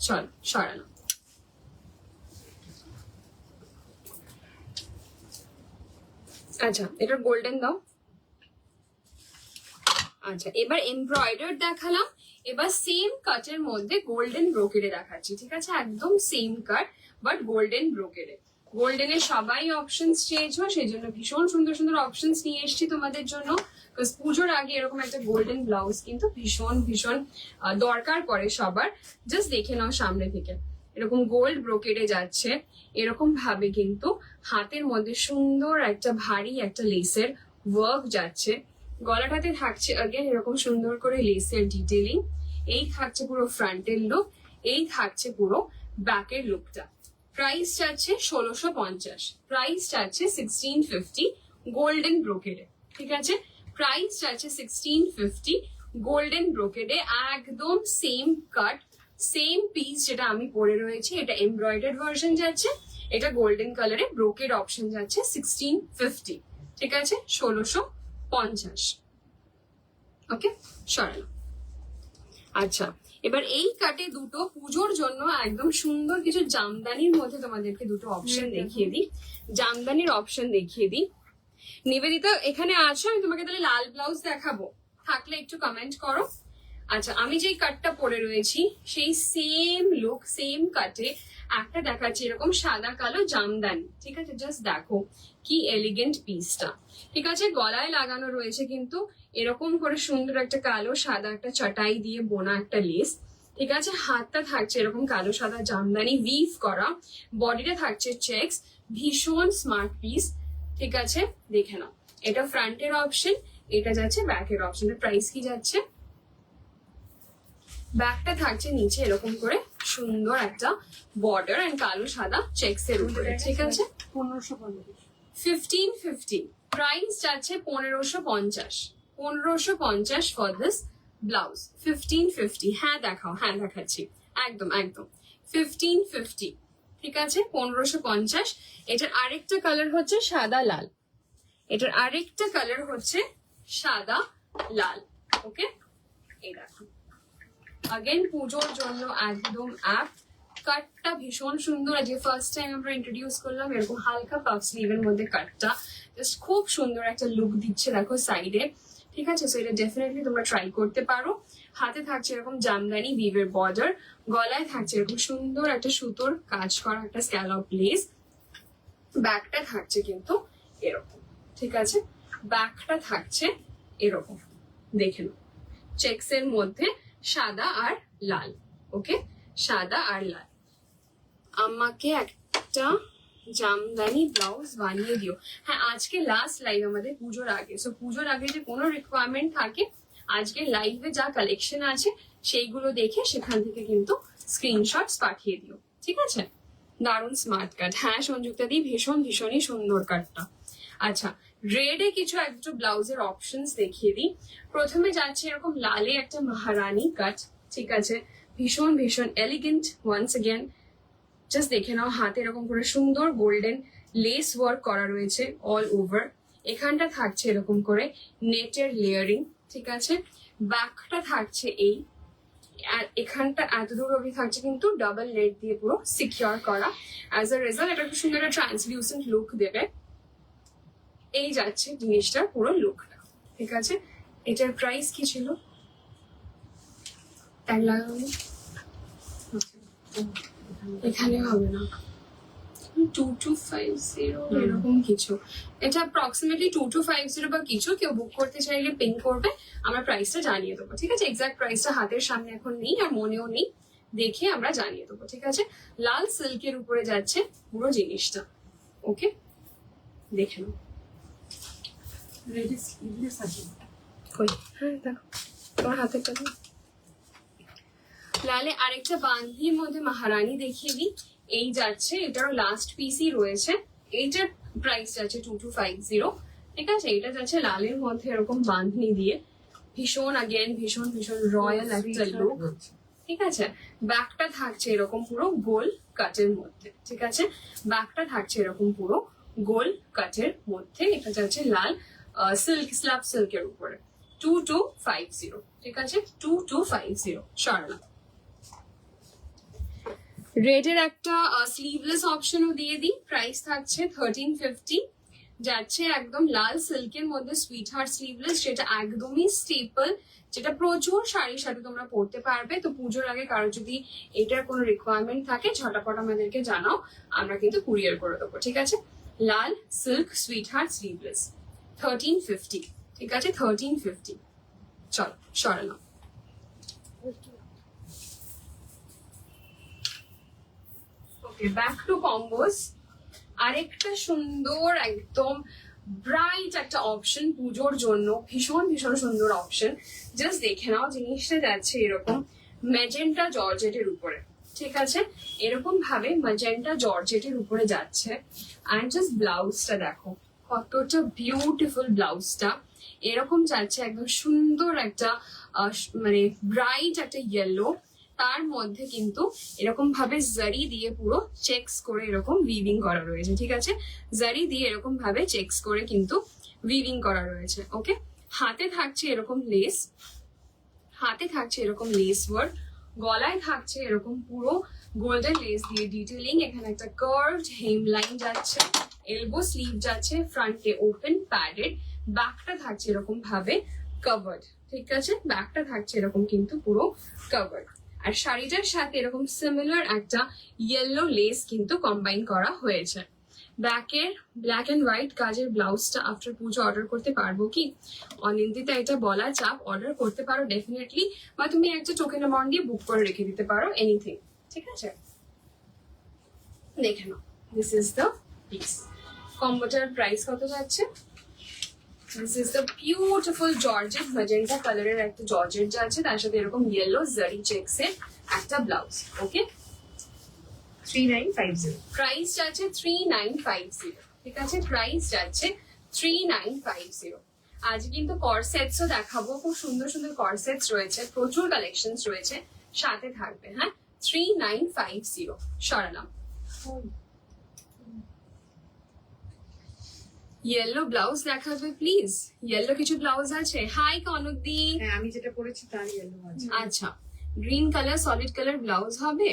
চল সরানো, আচ্ছা এটা গোল্ডেন দাও। আচ্ছা এবার এমব্রয়ডার দেখালাম, এবার সেম কাটের মধ্যে গোল্ডেন ব্রোকেডে দেখাচ্ছি, ঠিক আছে? একদম সেম কাট বাট গোল্ডেন ব্রোকেডে। গোল্ডেনের সবাই অপশনস চেয়েছো, সেই জন্য ভীষণ সুন্দর সুন্দর অপশনস নিয়ে এসেছি তোমাদের জন্য, বিকজ পুজোর আগে এরকম একটা গোল্ডেন ব্লাউজ কিন্তু ভীষণ ভীষণ দরকার পড়ে সবার। জাস্ট দেখে নাও সামনে থেকে, এরকম গোল্ড ব্রোকেডে যাচ্ছে, এরকম ভাবে কিন্তু হাতের মধ্যে সুন্দর একটা ভারী একটা লেসের ওয়ার্ক যাচ্ছে, গলাটাতে থাকছে আগেন এরকম সুন্দর করে লেসের ডিটেলিং, এই থাকছে পুরো ফ্রন্টের লুক, এই থাকছে পুরো ব্যাকের লুকটা। প্রাইস যাচ্ছে 1650, প্রাইস যাচ্ছে 1650 গোল্ডেন ব্রোকেডে, ঠিক আছে? প্রাইস যাচ্ছে 1650 গোল্ডেন ব্রোকেডে, একদম সেম কাট সেম পিস যেটা আমি পরে রয়েছি, এটা এমব্রয়ডার্ড ভার্সন যাচ্ছে, এটা গোল্ডেন কালারে ব্রোকেড অপশন যাচ্ছে 1650, ঠিক আছে 1650। ওকে সরানো। আচ্ছা এবার এই কাটে দুটো পুজোর জন্য একদম সুন্দর কিছু জামদানির মধ্যে তোমাদেরকে দুটো অপশন দেখিয়ে দিই, জামদানির অপশন দেখিয়ে দিই। নিবেদিতা এখানে আছো? আমি তোমাকে তাহলে লাল ব্লাউজ দেখাবো, থাকলে একটু কমেন্ট করো। আচ্ছা আমি যেই কাটটা পরে রয়েছি সেই সেম লুক সেম কাটে একটা দেখাচ্ছি এরকম সাদা কালো জামদানি, ঠিক আছে জাস্ট দেখো কি এলিগেন্ট পিসটা। ঠিক আছে গলায় লাগানো রয়েছে কিন্তু এরকম করে সুন্দর একটা কালো সাদা একটা চটাই দিয়ে বোনা একটা লেস। ঠিক আছে হাতটা থাকছে এরকম কালো সাদা জামদানি উইভ করা, বডিটা থাকছে চেক্স, ভীষণ স্মার্ট পিস। ঠিক আছে দেখে নাও, এটা ফ্রন্টের অপশন, এটা যাচ্ছে ব্যাকের অপশন। প্রাইস কি যাচ্ছে, ব্যাগটা থাকছে নিচে এরকম করে সুন্দর একটা বর্ডার এন্ড কালো সাদা চেক্স এর উপরে। ঠিক আছে 1550, প্রাইস যাচ্ছে 1550, 1550 ফর দিস ব্লাউজ 1550। হ্যাঁ দেখাও, হ্যাঁ দেখাচ্ছি, একদম একদম 1550। ঠিক আছে 1550। এটার আরেকটা কালার হচ্ছে সাদা লাল, এটার আরেকটা কালার হচ্ছে সাদা লাল। ওকে এই দেখো আগেন পুজোর জন্য একদম অ্যাপ। কাটটা ভীষণ সুন্দর, আজকে ফার্স্ট টাইম আমরা ইন্ট্রোডিউস করলাম এরকম হালকা পাফ স্লিভের মধ্যে কাটটা, জাস্ট খুব সুন্দর একটা লুক দিচ্ছে দেখো সাইডে। ঠিক আছে সো এটা ডেফিনেটলি তোমরা ট্রাই করতে পারো। হাতে থাকছে এরকম জামদানি উইভের বর্ডার, গলায় থাকছে এরকম সুন্দর একটা সুতোর কাজ করা একটা স্ক্যালপ লেস, ব্যাকটা থাকছে কিন্তু এরকম। ঠিক আছে ব্যাকটা থাকছে এরকম দেখে নাও চেক্স এর মধ্যে সাদা আর লাল। ওকে সাদা আর লাল। আমাকে একটা জামদানি ব্লাউজ বানিয়ে দিও। হ্যাঁ আজকে লাস্ট লাইভ আমাদের পুজোর আগে, সো পুজোর আগে যে কোনো রিকোয়ারমেন্ট থাকে আজকে লাইভে যা কালেকশন আছে সেইগুলো দেখে সেখান থেকে কিন্তু স্ক্রিনশটস পাঠিয়ে দিও। ঠিক আছে দারুণ স্মার্ট কাট। হ্যাঁ সঞ্যুক্তা দি ভীষণ ভীষণই সুন্দর কাটটা। আচ্ছা রেডে কিছু একটু ব্লাউজের অপশনস দেখিয়ে দিই। প্রথমে যাচ্ছে এরকম লালে একটা মহারানী কাট। ঠিক আছে ভীষণ ভীষণ এলিগেন্ট। ওয়ান্স अगेन জাস্ট দেখে নাও হাতে এরকম করে সুন্দর গোল্ডেন লেস ওয়ার্ক করা রয়েছে অল ওভার। এখানটা থাকছে এরকম করে নেটের লেয়ারিং। ঠিক আছে ব্যাকটা থাকছে এই, আর এখানটা এত দূর অবধি থাকছে কিন্তু ডাবল নেট দিয়ে পুরো সিকিউর করা। অ্যাজ আ রেজাল্ট এটা খুব সুন্দর একটা ট্রান্সলিউসেন্ট লুক দেবে। এই যাচ্ছে জিনিসটার পুরো লুকটা। ঠিক আছে এটার প্রাইস কি ছিল, ট্যাগ লাগানো এখানে হবে না, 2250 এরকম কিছু। এটা অ্যাপ্রক্সিমেটলি 2250 বা কিছু। কেউ বুক করতে চাইলে পিং করবে, আমরা প্রাইসটা জানিয়ে দেবো। ঠিক আছে এক্সাক্ট প্রাইসটা হাতের সামনে এখন নেই আর মনেও নেই, দেখে আমরা জানিয়ে দেবো। ঠিক আছে লাল সিল্কের উপরে যাচ্ছে পুরো জিনিসটা। ওকে দেখে নাও তোমার হাতের কাছে লালে আরেকটা বান্ধির মধ্যে মহারানী দেখিয়ে দিই। এই যাচ্ছে এটারও লাস্ট পিসই রয়েছে, এইটার প্রাইস যাচ্ছে 2250। ঠিক আছে এটা যাচ্ছে লালের মধ্যে এরকম বাঁধনি দিয়ে, ভীষণ अगेन ভীষণ ভীষণ রয়্যাল একটা লুক। ঠিক আছে ব্যাকটা থাকছে এরকম পুরো গোল কাটের মধ্যে। ঠিক আছে ব্যাকটা থাকছে এরকম পুরো গোল কাটের মধ্যে। এটা যাচ্ছে লাল সিল্ক স্ল্যাব সিল্কের উপরে 2250। ঠিক আছে 2250 সরালাম। রেডের একটা স্লিভলেস অপশনও দিয়ে দিই, প্রাইস থাকছে 1350। যাচ্ছে একদম লাল সিল্কের মধ্যে সুইট হার্ট স্লিভলেস, যেটা একদমই স্টেপল, যেটা প্রচুর শাড়ির সাথে তোমরা পরতে পারবে। তো পুজোর আগে কারো যদি এটার কোনো রিকোয়ারমেন্ট থাকে ঝটাপট আমাদেরকে জানাও, আমরা কিন্তু কুরিয়ার করে দেবো। ঠিক আছে লাল সিল্ক সুইট হার্ট স্লিভলেস 1350। ঠিক আছে 1350 চল সরালাম। ওকে ব্যাক টু কম্বোস। আরেকটা সুন্দর একদম ব্রাইট একটা অপশন পুজোর জন্য, ভীষণ ভীষণ সুন্দর অপশন। জাস্ট দেখে নাও জিনিসটা যাচ্ছে এরকম ম্যাজেন্টা জর্জেটের উপরে। ঠিক আছে এরকম ভাবে ম্যাজেন্টা জর্জেটের উপরে যাচ্ছে। অ্যান্ড জাস্ট ব্লাউজটা দেখো কতটা বিউটিফুল ব্লাউজটা, এরকম যাচ্ছে একদম সুন্দর একটা মানে ব্রাইট একটা ইয়েলো, তার মধ্যে কিন্তু এরকম ভাবে জারি দিয়ে পুরো চেক্স করে এরকম উইভিং করা রয়েছে। ঠিক আছে জারি দিয়ে এরকম ভাবে চেক্স করে কিন্তু উইভিং করা রয়েছে। ওকে, হাতে থাকছে এরকম লেস, হাতে থাকছে এরকম লেস ওয়ার্ক, গলায় থাকছে এরকম পুরো গোল্ডেন লেস দিয়ে ডিটেলিং। এখানে একটা কার্ভড হেম লাইন যাচ্ছে, এলবো স্লিভ যাচ্ছে, ফ্রন্টে ওপেন প্যাডেড, ব্যাকটা থাকছে এরকম ভাবে কভার্ড। ঠিক আছে, ব্যাকটা থাকছে এরকম কিন্তু পুরো কভার্ড। আর শাড়িটার সাথে এরকম সিমিলার একটা ইয়েলো লেস কিন্তু কম্বাইন করা হয়েছে। ব্যাকের ব্ল্যাক এন্ড হোয়াইট কাজের ব্লাউজটা আফটার পুজো অর্ডার করতে পারবো কি? অনিন্দিতা এটা বলা চাপ, অর্ডার করতে পারো ডেফিনেটলি, বা তুমি একটা টোকেন অ্যামাউন্ট দিয়ে বুক করে রেখে দিতে পারো, এনিথিং। ঠিক আছে, দেখে নাও, দিস ইজ দ্য পিস। কম্বোটার প্রাইস কত যাচ্ছে? This is the beautiful georgette magenta কালারের একটা জর্জেট যাচ্ছে, তার সাথে এরকম ইয়েলো জারি চেকস এর একটা ব্লাউজ। ওকে, 3950 প্রাইস যাচ্ছে 3950। ঠিক আছে, প্রাইস যাচ্ছে 3950। আজ কিন্তু করসেটসও দেখাবো, খুব সুন্দর সুন্দর করসেটস রয়েছে, প্রচুর কালেকশনস রয়েছে, সাথে থাকবে। হ্যাঁ, 3950 সরালাম। ইয়েলো ব্লাউজ দেখাবে প্লিজ, ইয়েলো কিছু ব্লাউজ আছে? হাই কনকদি। হ্যাঁ, আমি যেটা পরেছি তার ইয়েলো আছে। আচ্ছা, green colour solid colour blouse হবে।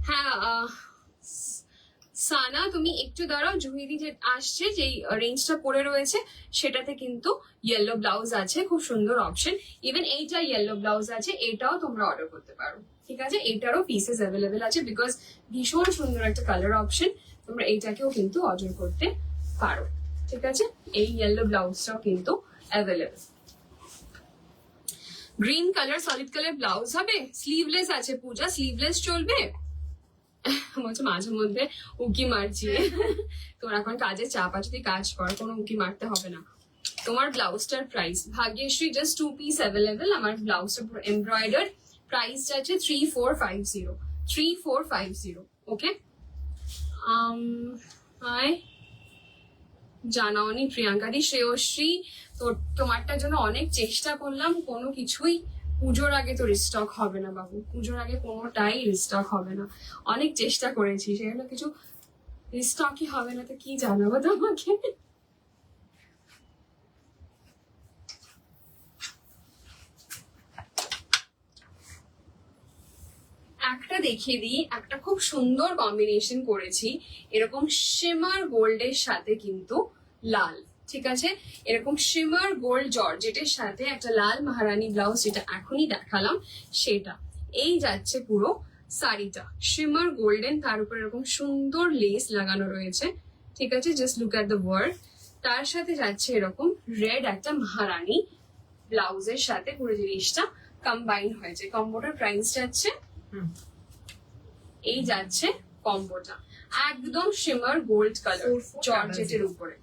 হ্যাঁ, সানা তুমি একটু দাঁড়াও, জুহিদি যে আসছে, যেই রেঞ্জটা পরে রয়েছে সেটাতে কিন্তু ইয়েলো ব্লাউজ আছে, খুব সুন্দর অপশন। ইভেন এইটা ইয়েলো ব্লাউজ আছে, এটাও তোমরা অর্ডার করতে পারো। ঠিক আছে, এটারও পিসেস অ্যাভেলেবেল আছে, বিকজ ভীষণ সুন্দর একটা কালার অপশন, তোমরা এইটাকেও কিন্তু অর্ডার করতে পারো। ঠিক আছে, এই ইয়েলো ব্লাউজটাও কিন্তু available. Green colour solid colour blouse হবে, স্লিভলেস আছে পূজা, স্লিভলেস চলবে? বলছে মাঝে মধ্যে উকি মারছি। তোর এখন কাজে চাপ আছে, তুই কাজ কর, কোনো উকি মারতে হবে না। তোমার ব্লাউজটার price Bhagyashree just 2 piece available, আমার ব্লাউজটা পুরো এমব্রয়ডার, প্রাইস যাচ্ছে 3450। 3450। ওকে, হাই জানাওনি প্রিয়াঙ্কা দি, শ্রেয়শ্রী, তো তোমারটার জন্য অনেক চেষ্টা করলাম, কোনো কিছুই পুজোর আগে তো রিস্টক হবে না বাবু, পুজোর আগে কোনোটাই রিস্টক হবে না। অনেক চেষ্টা করেছি, সেগুলো কিছু রিস্টকই হবে না, তো কি জানাবো তোমাকে। একটা দেখিয়ে দিই, একটা খুব সুন্দর কম্বিনেশন করেছি, এরকম শিমার গোল্ডের সাথে কিন্তু লাল। ঠিক আছে, এরকম শিমার গোল্ড জর্জেটের সাথে একটা লাল মহারানী ব্লাউজ, যেটা এখনই দেখালাম সেটা। এই যাচ্ছে পুরো শাড়িটা শিমার গোল্ডেন, তার উপর এরকম সুন্দর লেস লাগানো রয়েছে। ঠিক আছে, just look at the work. তার সাথে যাচ্ছে এরকম রেড একটা মহারানী ব্লাউজের সাথে, পুরো জিনিসটা কম্বাইন হয়েছে। কম্বোটার প্রাইস যাচ্ছে, এই যাচ্ছে কম্বোটা, একদম শিমার গোল্ড কালার জর্জেটের উপরে।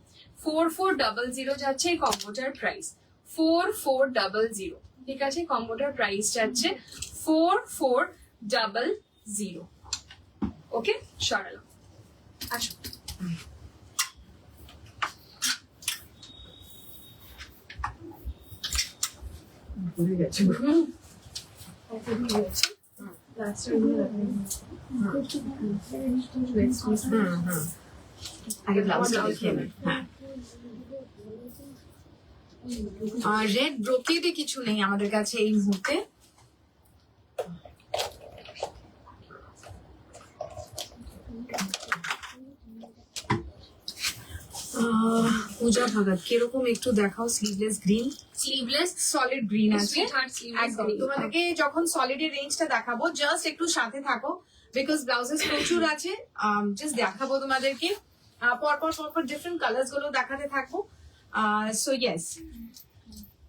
4400 যাচ্ছে এই কম্বোটার প্রাইস, 4400। ঠিক আছে, কম্বোটার প্রাইস যাচ্ছে 4400। ওকে, সরালাম, আসো। ভুলে গেছি। আগে ব্লাউজটা দেখিয়ে নিই। হ্যাঁ, রেড ব্রোকেডে কিছু নেই আমাদের কাছে এই মুহূর্তে। পূজা ভাগাত কিরকম একটু দেখাও। Sleeveless green, sleeveless solid green আছে স্লিভলেস একদম। তোমাদেরকে যখন সলিড এর রেঞ্জটা দেখাবো, জাস্ট একটু সাথে থাকো, বিকজ ব্লাউজেস প্রচুর আছে। জাস্ট দেখাবো তোমাদেরকে, পরপর পরপর ডিফারেন্ট কালার্স গুলো দেখাতে থাকবো। সো ইয়েস,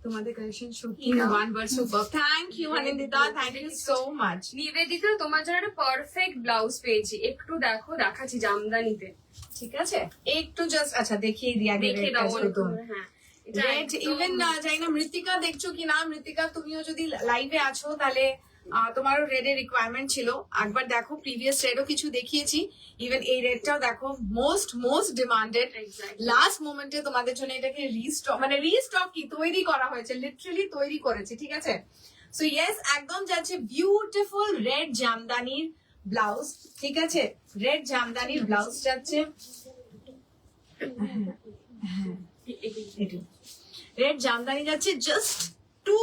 তোমাদের কালেকশন সত্যি one word super. Thank you Anindita, thank you so much. Nivedita, তোমার জন্য একটা পারফেক্ট ব্লাউজ পেয়েছি, একটু দেখো, দেখাচ্ছি জামদানিতে। ঠিক আছে, একটু জাস্ট আচ্ছা দেখিয়ে দিই আগে। দেখে দাও। হ্যাঁ, রেড ইভেন জানি না মৃত্তিকা দেখছো কি না। মৃত্তিকা, তুমিও যদি লাইভে আছো তাহলে তোমারও রেড এর রিকোয়ারমেন্ট ছিল, একবার দেখো। প্রিভিয়াস রেডও কিছু দেখিয়েছি, ইভেন এই রেডটাও দেখো, মোস্ট ডিমান্ডেড। লাস্ট মোমেন্টে তোমাদের জন্য এটাকে রিস্টক, মানে রিস্টক কি তৈরি করা হয়েছে, লিটারালি তৈরি করেছে। ঠিক আছে, সো ইয়েস, একদম যাচ্ছে বিউটিফুল রেড জামদানির ব্লাউজ। ঠিক আছে, রেড জামদানির ব্লাউজ যাচ্ছে। রেড জামদানি যাচ্ছে জাস্ট টু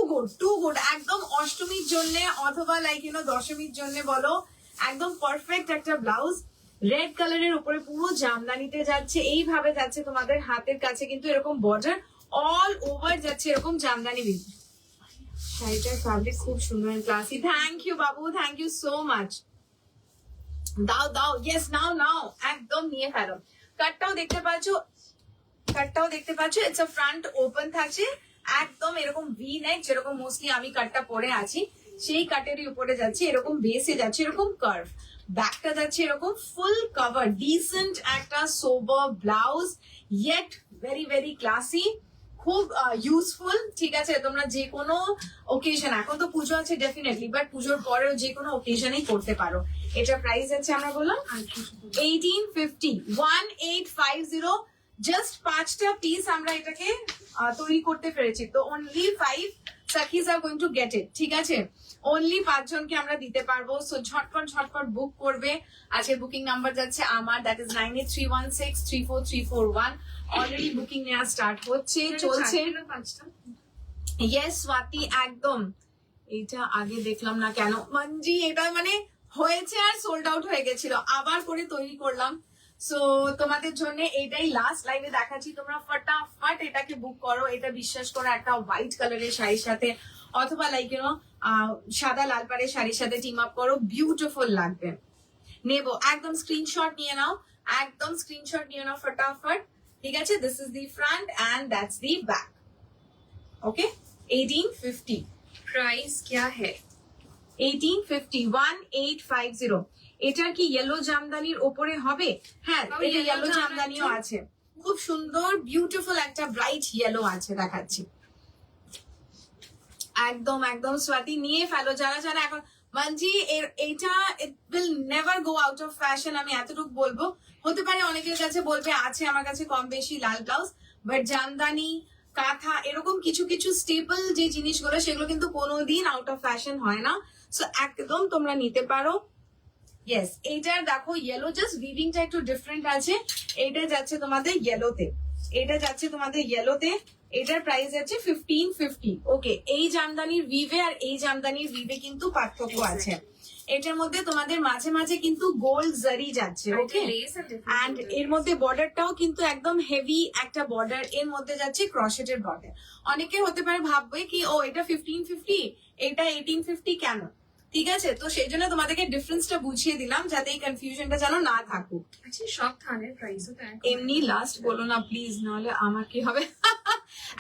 গুড একদম অষ্টমীর জন্য অথবা লাইক দশমীর জন্য বলো, একদম পারফেক্ট একটা ব্লাউজ। রেড কালারের উপরে পুরো জামদানিতে যাচ্ছে, এইভাবে যাচ্ছে তোমাদের হাতের কাছে কিন্তু এরকম বর্ডার, অল ওভার যাচ্ছে এরকম জামদানি। শাড়িটার ফ্যাব্রিক খুব সুন্দর classy. Thank you Babu, thank you so much. দাও ইয়েস নাও একদম নিয়ে ফেলো। কাটটাও দেখতে পাচ্ছ ইটস আ ফ্রন্ট ওপেন থাকছে, একদম এরকম ভি নেক, যেরকম মোস্টলি আমি কাটটা পরে আছি সেই কাটেরই উপরে যাচ্ছে, এরকম বেসে যাচ্ছে এরকম কার্ভ। ব্যাকটা যাচ্ছে এরকম ফুল কভার, ডিসেন্ট একটা sober blouse, yet very very classy, খুব ইউজফুল। ঠিক আছে, তোমরা যে কোনো ওকেশন, এখন তো পুজো আছে ডেফিনেটলি, বাট পুজোর পরেও যে কোনো ওকেশনেই করতে পারো। এটা প্রাইস আছে আমরা বললাম 1850, 1850। জাস্ট 5টা পিস আমরা এটাকে তৈরি করতে পেরেছি, তো অনলি 5 সাকিজ are going to get it. ঠিক আছে, অনলি 5 জনকে আমরা দিতে পারবো, সো ঝটপট বুক করবে। আজকে বুকিং নাম্বার যাচ্ছে আমার, দ্যাট ইজ 9831634341। অলরেডি বুকিং নেওয়া স্টার্ট হচ্ছে, চলছে। ইয়েস স্বাতি, একদম। এটা আগে দেখলাম না কেন মঞ্জি, এটা মানে হয়েছে আর সোল্ড আউট হয়ে গেছিল, আবার করে তৈরি করলাম। সো তোমাদের জন্য এটাই লাস্ট লাইভে দেখাচ্ছি, তোমরা ফটাফট এটাকে বুক করো। এটা বিশ্বাস করো একটা হোয়াইট কালারের শাড়ির সাথে অথবা লাইক সাদা লাল পাড়ের শাড়ির সাথে টিম আপ করো, বিউটিফুল লাগবে। নেবো একদম স্ক্রিনশট নিয়ে নাও, ফটাফট। ঠিক আছে, this is the front end that's the back. Okay, 1850 price क्या है? 1850, 1850। এটার কি ইয়েলো জামদানির ওপরে হবে? হ্যাঁ, এটা ইয়েলো জামদানিও আছে, খুব সুন্দর বিউটিফুল একটা ব্রাইট ইয়েলো আছে, দেখাচ্ছি। একদম স্বাতি নিয়ে ফেলো যারা এখন। মানজি এটা it will never go out of fashion, আমি এতটুকু বলবো। হতে পারে অনেকের কাছে বলবে আছে আমার কাছে কম বেশি লাল ব্লাউজ, বাট জামদানি কাঁথা এরকম কিছু স্টেপল যে জিনিসগুলো সেগুলো কিন্তু কোনোদিন আউট অফ ফ্যাশন হয় না, সো একদম তোমরা নিতে পারো। ইয়েস, এইটার দেখো ইয়েলো জাস্ট উইভিংটা একটু ডিফারেন্ট আছে, এটা যাচ্ছে তোমাদের ইয়েলোতে, এটার প্রাইস যাচ্ছে 1550। ওকে, এই জামদানির উইভে আর এই জামদানির উইভে কিন্তু পার্থক্য আছে। এটার মধ্যে তোমাদের মাঝে মাঝে কিন্তু গোল্ড জারি যাচ্ছে। ওকে, এন্ড এর মধ্যে বর্ডারটাও কিন্তু একদম হেভি একটা বর্ডার, এর মধ্যে যাচ্ছে ক্রশেটের বর্ডার। অনেকে হতে পারে ভাববে কি ও এটা 1550, এটা 1850 কেন? ঠিক আছে, তো সেই জন্য তোমাদেরকে ডিফারেন্সটা বুঝিয়ে দিলাম যাতে এই কনফিউশনটা যেন না থাকুক। আচ্ছা, সব থানের প্রাইসও তো এমনি লাস্ট বলো না প্লিজ, নাহলে আমার কি হবে।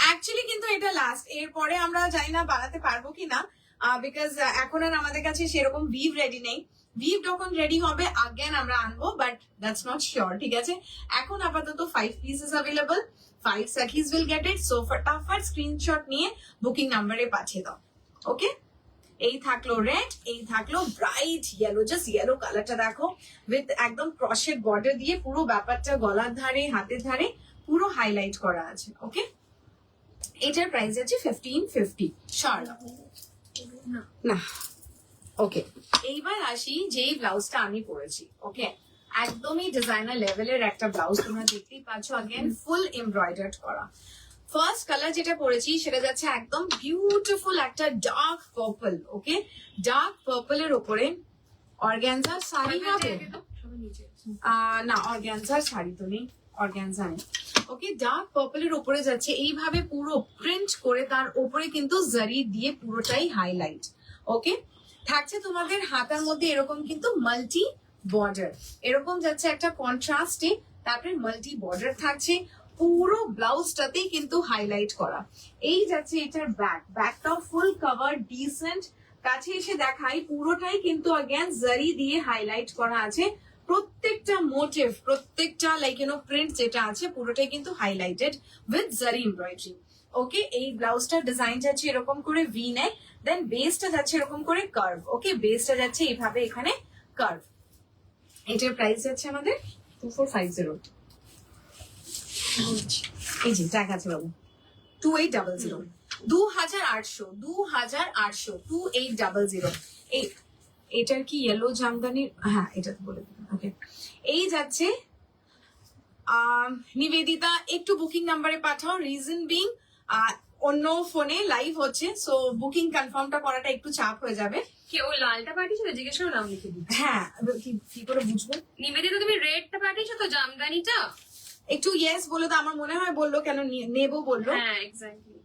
অ্যাকচুয়ালি কিন্তু এটা লাস্ট, এরপরে আমরা জানি না বানাতে পারবো কিনা, বিকজ এখন আর আমাদের কাছে সেরকম ভিভ রেডি নেই। ভিভ যখন রেডি হবে আগেন আমরা আনবো, বাট দ্যাটস নট শিওর। ঠিক আছে, এখন আপাতত 5 পিসেস অ্যাভেলেবল, 5 সাকিজ উইল গেট ইট। সো ফটাফট স্ক্রিনশট নিয়ে বুকিং নাম্বারে পাঠিয়ে দাও। ওকে, এই থাকলো রেড, এই থাকলো ব্রাইট ইয়েলো, জাস্ট ইয়েলো কালারটা দেখো, উইথ একদম ক্রশেড বর্ডার দিয়ে পুরো ব্যাপারটা গলার ধারে হাতের ধারে পুরো হাইলাইট করা আছে। ওকে, এটার প্রাইস আছে 1550। শর্ট না। ওকে, এইবার আসি যেই ব্লাউজটা আমি পরেছি। ওকে, একদমই ডিজাইনার লেভেলের একটা ব্লাউজ, তোমরা দেখতেই পাচ্ছ, আগেন ফুল এমব্রয়ডার্ড করা। ফার্স্ট কালার যেটা পরেছি সেটা যাচ্ছে একদম বিউটিফুল একটা ডার্ক পার্পল। ওকে, ডার্ক পার্পলের উপরে অর্গানজার শাড়ি হবে না, অর্গানজার শাড়ি তো নেই, অর্গানজা নেই। ওকে, ডার্ক পার্পলের উপরে যাচ্ছে এইভাবে পুরো প্রিন্ট করে, তার উপরে কিন্তু জারি দিয়ে পুরোটাই হাইলাইট। ওকে, থাকছে তোমাদের হাতার মধ্যে এরকম কিন্তু মাল্টি বর্ডার, এরকম যাচ্ছে একটা কন্ট্রাস্টে, তারপরে মাল্টি বর্ডার থাকছে পুরো ব্লাউজটাতেই কিন্তু হাইলাইট করা। এই যাচ্ছে এটার ব্যাকটাও ফুল কভার, ডিসেন্ট। কাছে এসে দেখাই, পুরোটাই কিন্তু अगेन জারি দিয়ে হাইলাইট করা আছে, প্রত্যেকটা মোটিভ, প্রত্যেকটা লাইক প্রিন্ট যেটা আছে পুরোটাই কিন্তু হাইলাইটেড উইথ জারি এমব্রয়ডারি। ওকে, এই ব্লাউজটার ডিজাইন যাচ্ছে এরকম করে ভি নেক, দেন বেসটা যাচ্ছে এরকম করে কার্ভ। ওকে, বেসটা যাচ্ছে এইভাবে এখানে কার্ভ। এটার প্রাইস যাচ্ছে আমাদের 2450। এই যে দেখাচ্ছে বাবু 2800, 2800, 2800। এটার কি ইয়েলো জামদানি? হ্যাঁ, এটা তো বলে দিলাম। ওকে, এই যাচ্ছে নিবেদিতা, একটু বুকিং নাম্বারে পাঠাও। রিজন বিং অন্য ফোনে লাইভ হচ্ছে, সো বুকিং কনফার্মটা করাটা একটু চাপ হয়ে যাবে। কি ও লালটা পাঠিয়েছো তো? জিজ্ঞেস করে নাম লিখে দিচ্ছি। হ্যাঁ, কি করে বুঝবো? নিবেদিতা তুমি রেডটা পাঠিয়েছো তো, জামদানিটা? একটু ইয়েস বলে তো, আমার মনে হয় বললো, কেন নেবো বললো। হ্যাঁ এক্স্যাক্টলি।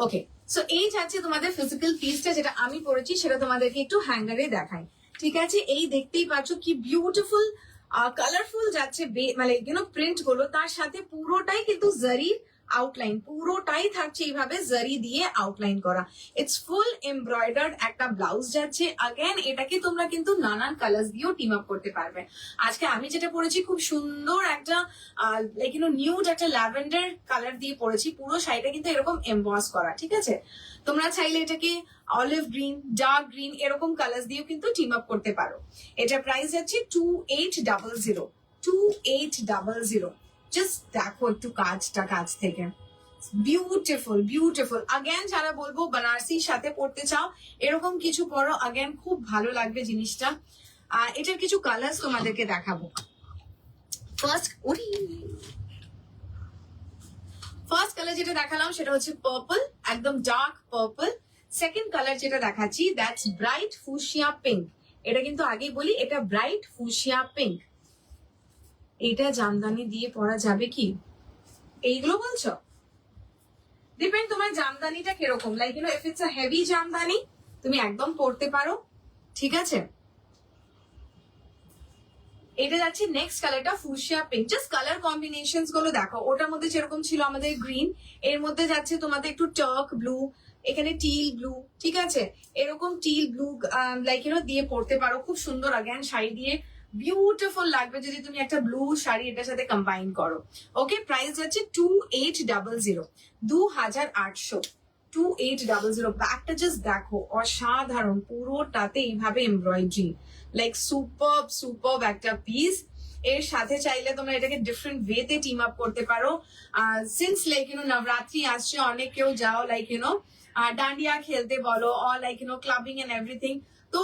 ওকে, সো এই যাচ্ছে তোমাদের ফিজিক্যাল পিসটা, যেটা আমি পরেছি সেটা তোমাদেরকে একটু হ্যাঙ্গারে দেখাই। ঠিক আছে, এই দেখতেই পাচ্ছ কি বিউটিফুল কালারফুল যাচ্ছে মানে প্রিন্ট গুলো, তার সাথে পুরোটাই কিন্তু জারি আউটলাইন, পুরোটাই থাকছে এইভাবে জারি দিয়ে আউটলাইন করা। ইটস ফুল এমব্রয়ডার্ড একটা ব্লাউজ যাচ্ছে। अगेन এটাকে তোমরা কিন্তু নানান কালার্স দিয়েও টিম আপ করতে পারবে। আজকে আমি যেটা পরেছি খুব সুন্দর একটা লাইক নিউড একটা ল্যাভেন্ডার কালার দিয়ে পরেছি, পুরো শাড়িটা কিন্তু এরকম এমবস করা। ঠিক আছে, তোমরা চাইলে এটাকে অলিভ গ্রিন, ডার্ক গ্রিন এরকম কালার্স দিয়েও কিন্তু টিম আপ করতে পারো। এটা প্রাইস যাচ্ছে 2800, 2800। জাস্ট দেখো একটু কাজটা কাছ থেকে, বিউটিফুল বিউটিফুল। अगेन যারা বলবো বেনারসির সাথে পড়তে চাও এরকম কিছু পরো, अगेन খুব ভালো লাগবে জিনিসটা। এটার কিছু কালার্স তোমাদেরকে দেখাবো। ফার্স্ট কালার যেটা দেখালাম সেটা হচ্ছে পার্পল, একদম ডার্ক পার্পল। সেকেন্ড কালার যেটা দেখাচ্ছি দ্যাটস ব্রাইট ফুশিয়া পিঙ্ক। এটা কিন্তু আগেই বলি, এটা ব্রাইট ফুশিয়া পিঙ্ক। এটা জামদানি দিয়ে পরা যাবে কি, এইগুলো বলছো? ডিপেন্ড তোমার জামদানিটা কিরকম, like if it's a heavy Jamdani তুমি একদম পরতে পারো। ঠিক আছে, এটা যাচ্ছে নেক্সট কালারটা fuchsia pink. Just colour combinations গুলো দেখো, ওটার মধ্যে যেরকম ছিল আমাদের গ্রিন, এর মধ্যে যাচ্ছে তোমাদের একটু টার্ক ব্লু, এখানে টিল ব্লু। ঠিক আছে, এরকম টিল ব্লু লাইক দিয়ে পরতে পারো, খুব সুন্দর। अगेन শাড়ি দিয়ে বিউটিফুল লাগবে যদি তুমি একটা ব্লু শাড়ি এটার সাথে কম্বাইন করো। ওকে, প্রাইস যাচ্ছে 2800, 2800, 2800। ব্যাগটা জাস্ট দেখো, অসাধারণ, পুরোটাতে এইভাবে এমব্রয়ডারি, লাইক সুপার একটা পিস। এর সাথে চাইলে তোমরা এটাকে ডিফারেন্ট ওয়েতে টিম আপ করতে পারো। সিন্স লাইক নবরাত্রি আসছে, অনেক কেউ যাও লাইক ডান্ডিয়া খেলতে বলো, or like clubbing and everything. তো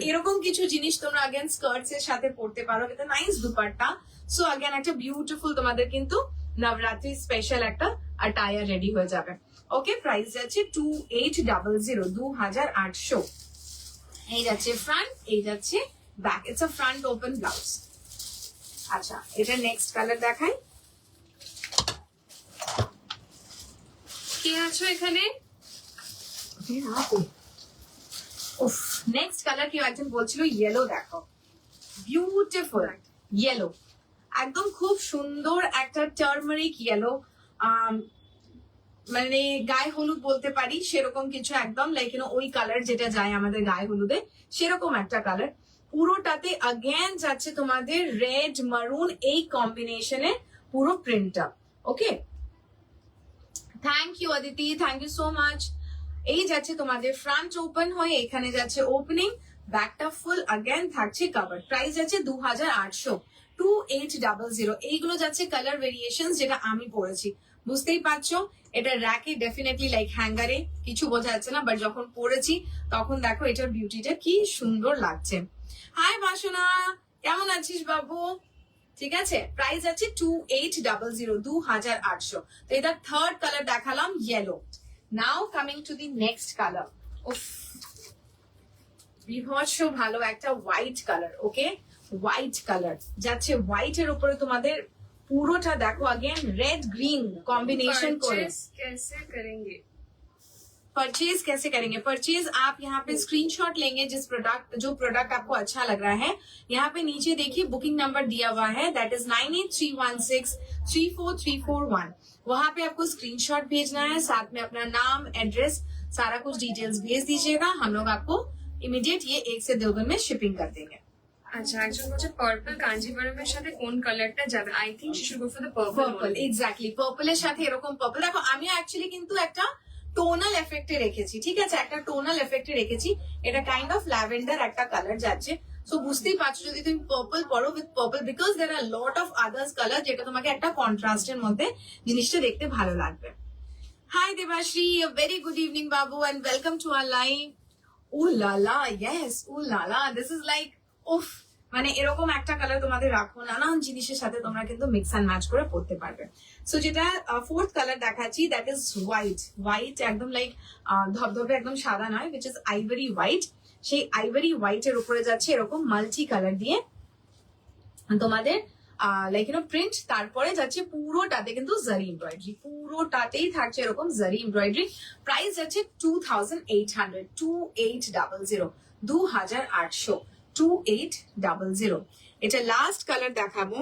এরকম কিছু জিনিস তোমরা अगेन স্কার্টস এর সাথে পরতে পারো, এটা নাইস দুপাট্টা। সো अगेन একটা বিউটিফুল তোমাদের কিন্তু নবরাত্রি স্পেশাল একটা অ্যাটায়ার রেডি হয়ে যাবে। ওকে, প্রাইস যাচ্ছে 2800, 2800। এই যাচ্ছে ফ্রন্ট, এই যাচ্ছে back. It's a front open blouse. আচ্ছা, এটা নেক্সট কালার দেখাই। কি আছো এখানে? উফ, নেক্সট কালার কেউ একজন বলছিল ইয়েলো, দেখো বিউটিফুল ইয়েলো, একদম খুব সুন্দর একটা টার্মারিক ইয়েলো, মানে গায়ে হলুদ বলতে পারি সেরকম কিছু, একদম লাইক ওই কালার যেটা যায় আমাদের গায়ে হলুদে সেরকম একটা কালার। পুরোটাতে अगेन যাচ্ছে তোমাদের রেড মারুন এই কম্বিনেশনে পুরো প্রিন্টটা। Okay, thank you Aditi, thank you so much. এই যাচ্ছে তোমাদের ফ্রন্ট ওপেন হয়ে এখানে যাচ্ছে ওপেনিং, ব্যাকটা ফুল अगेन থাকছে কভার। প্রাইস যাচ্ছে 2800, 2800। এইগুলো যাচ্ছে কালার ভেরিয়েশন যেটা আমি পরেছি, বুঝতেই পারছো। এটা র্যাকে ডেফিনেটলি লাইক হ্যাঙ্গারে কিছু বোঝা যাচ্ছে না, বাট যখন পরেছি তখন দেখো এটার বিউটিটা কি সুন্দর লাগছে। হাই বাসনা, কেমন আছিস বাবু? ঠিক আছে, প্রাইস আছে 2800, 2800। তো এটা থার্ড কালার দেখালাম yellow. Now coming to the next colour. উফ, বিভৎস ভালো একটা হোয়াইট কালার। ওকে, হোয়াইট কালার যাচ্ছে, হোয়াইট এর উপরে তোমাদের পুরোটা দেখো अगेन रेड ग्रीन कॉम्बिनेशन করে। कैसे करेंगे? परचेज कैसे करेंगे? परचेज आप यहाँ पे स्क्रीनशॉट लेंगे जो प्रोडक्ट आपको अच्छा लग रहा है। यहाँ पे नीचे देखिए बुकिंग नंबर दिया हुआ है, दैट इज 9831634341। वहां पे आपको स्क्रीनशॉट भेजना है, साथ में अपना नाम, एड्रेस, सारा कुछ डिटेल्स भेज दीजिएगा। हम लोग आपको इमीडिएट ये 1 से 2 दिन में शिपिंग कर देंगे। আচ্ছা, একজন বলছে পার্পল কাঞ্জিভারমের সাথে কোন কালারটা যাবে? I think she should go for the purple. Purple, exactly পার্পলের সাথে এরকম পার্পল। দেখো আমি অ্যাকচুয়ালি কিন্তু একটা টোনাল এফেক্টে রেখেছি, ঠিক আছে, একটা টোনাল এফেক্টে রেখেছি। এটা কাইন্ড অফ ল্যাভেন্ডার একটা কালার যাচ্ছে। সো বুঝতেই পারছো যদি তুমি পার্পল পরো with purple, because there are lot of others colour যেটা তোমাকে একটা কন্ট্রাস্টের মধ্যে জিনিসটা দেখতে ভালো লাগবে। Hi Debashree, very good evening বাবু and welcome to our live. Oh la la, yes, ও লালা, দিস ইজ লাইক উফ, মানে এরকম একটা কালার তোমাদের রাখো, নানান জিনিসের সাথে তোমরা কিন্তু মিক্স অ্যান্ড ম্যাচ করে পড়তে পারবে। সো যেটা ফোর্থ কালার দেখাচ্ছি দ্যাট ইজ হোয়াইট। হোয়াইট একদম লাইক ধবধবে একদম সাদা নয়, উইচ ইজ আইভরি হোয়াইট। সেই আইভরি হোয়াইট এর উপরে যাচ্ছে এরকম মাল্টি কালার দিয়ে তোমাদের লাইক প্রিন্ট, তারপরে যাচ্ছে পুরোটাতে কিন্তু জারি এমব্রয়ডারি, পুরোটাতেই থাকছে এরকম জারি এমব্রয়ডারি। প্রাইস যাচ্ছে 2800, 2800, 2800, 2800। এটা লাস্ট কালার দেখাবো।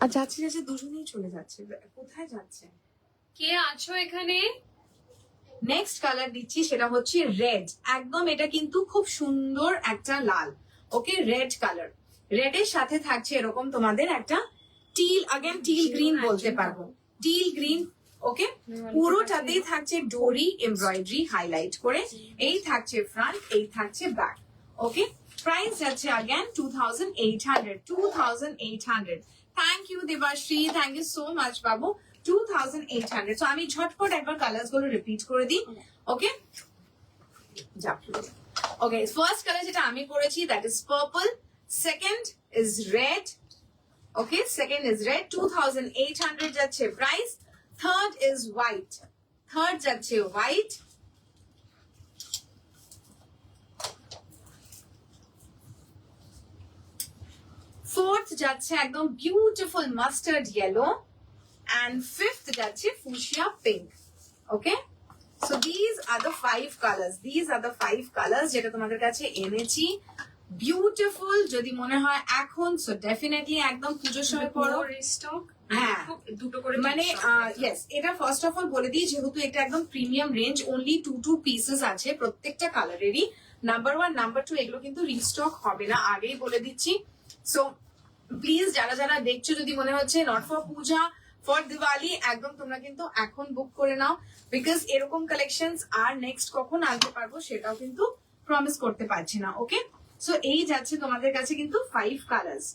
আর যাচ্ছে যাচ্ছে দুজনেই চলে যাচ্ছে, কোথায় যাচ্ছে? কে আছো এখানে? নেক্সট কালার দিচ্ছি, সেটা হচ্ছে রেড। একদম এটা কিন্তু খুব সুন্দর একটা লাল, ওকে, রেড কালার। রেড এর সাথে থাকছে এরকম তোমাদের একটা টিল, আগেন টিল গ্রিন বলতে পারবো, টিল গ্রিন, ওকে। পুরোটাতেই থাকছে ডোরি এমব্রয়ডারি হাইলাইট করে, এই থাকছে ফ্রন্ট, এই থাকছে ব্যাক, ওকে। প্রাইস যাচ্ছে again 2800, 2800। Thank you Debashree, thank you so much বাবু। 2800। সো আমি ঝটপট একবার কালার্স গুলো রিপিট করে দিই, ওকে। ওকে, ফার্স্ট কালার যেটা আমি করেছি that is purple, second is red, okay, second is red, 2800 যাচ্ছে price. Third is white, third যাচ্ছে হোয়াইট, ফোর্থ যাচ্ছে একদম beautiful mustard yellow, and fifth যাচ্ছে fuchsia pink, okay. So these are the 5 colors, these are the 5 colors যেটা তোমাদের কাছে এনেছি। Beautiful, যদি মনে হয় এখন, সো ডেফিনেটলি একদম পুজোর সময় পড়ো। রিস্টক, হ্যাঁ, দুটো করে মানে ইয়েস, এটা ফার্স্ট অফ অল বলে দিই, যেহেতু এটা একদম প্রিমিয়াম রেঞ্জ, অনলি 2 পিসেস আছে প্রত্যেকটা কালারেরই। নাম্বার 1, নাম্বার 2 এগুলো কিন্তু রিস্টক হবে না, আগেই বলে দিচ্ছি। সো প্লিজ যারা যারা দেখছো, যদি মনে হচ্ছে not for Puja, for Diwali, একদম তোমরা কিন্তু এখন বুক করে নাও, বিকজ এরকম কালেকশনস আর নেক্সট কখন আনতে পারবো সেটাও কিন্তু প্রমিস করতে পারছি না, ওকে। সো এই যাচ্ছে তোমাদের কাছে কিন্তু 5 কালার্স।